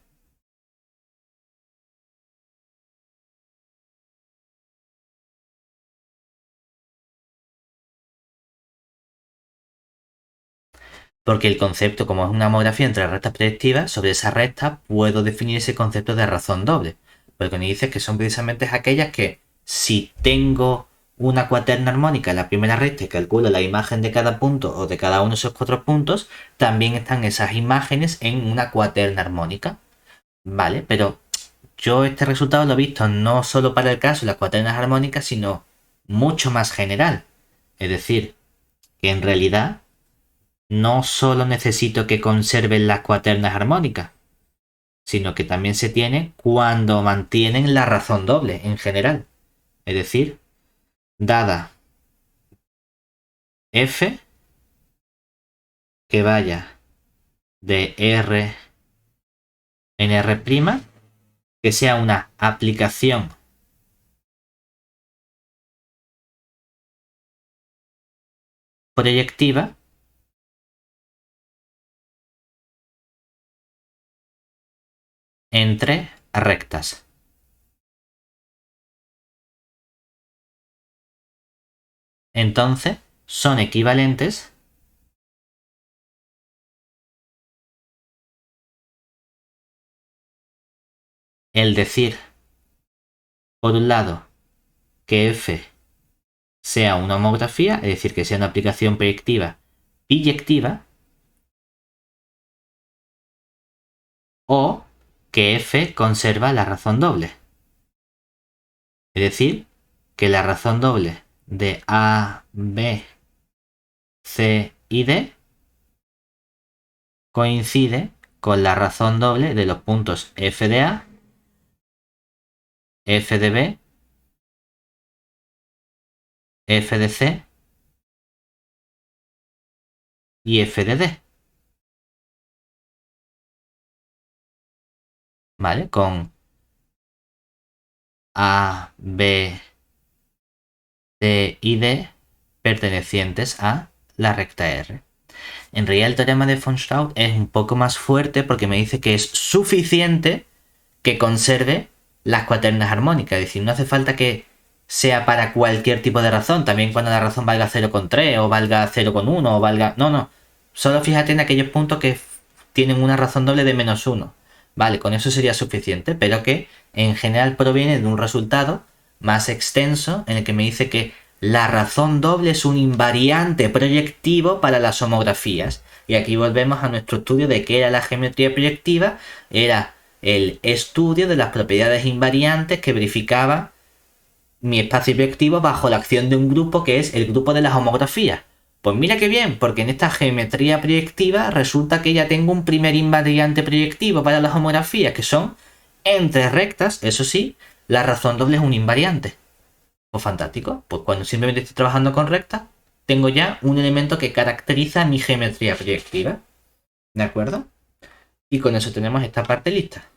Porque el concepto, como es una homografía entre rectas proyectivas, sobre esa recta puedo definir ese concepto de razón doble. Porque me dice que son precisamente aquellas que, si tengo una cuaterna armónica en la primera recta y calculo la imagen de cada punto o de cada uno de esos 4 puntos, también están esas imágenes en una cuaterna armónica. Vale, pero yo este resultado lo he visto no solo para el caso de las cuaternas armónicas, sino mucho más general. Es decir, que en realidad no solo necesito que conserven las cuaternas armónicas, sino que también se tiene cuando mantienen la razón doble en general. Es decir, dada f que vaya de R en R', que sea una aplicación proyectiva entre rectas. Entonces, son equivalentes el decir, por un lado, que f sea una homografía, es decir, que sea una aplicación proyectiva biyectiva, o que f conserva la razón doble. Es decir, que la razón doble de A, B, C y D coincide con la razón doble de los puntos f de A, f de B, f de C y f de D. ¿Vale? Con A, B, C y D pertenecientes a la recta R. En realidad el teorema de von Staudt es un poco más fuerte porque me dice que es suficiente que conserve las cuaternas armónicas. Es decir, no hace falta que sea para cualquier tipo de razón. También cuando la razón valga 0,3 o valga 0,1 o valga... No. Solo fíjate en aquellos puntos que tienen una razón doble de -1. Vale, con eso sería suficiente, pero que en general proviene de un resultado más extenso en el que me dice que la razón doble es un invariante proyectivo para las homografías. Y aquí volvemos a nuestro estudio de qué era la geometría proyectiva. Era el estudio de las propiedades invariantes que verificaba mi espacio proyectivo bajo la acción de un grupo que es el grupo de las homografías. Pues mira qué bien, porque en esta geometría proyectiva resulta que ya tengo un primer invariante proyectivo para las homografías, que son entre rectas, eso sí, la razón doble es un invariante. Pues fantástico, pues cuando simplemente estoy trabajando con rectas, tengo ya un elemento que caracteriza mi geometría proyectiva. ¿De acuerdo? Y con eso tenemos esta parte lista.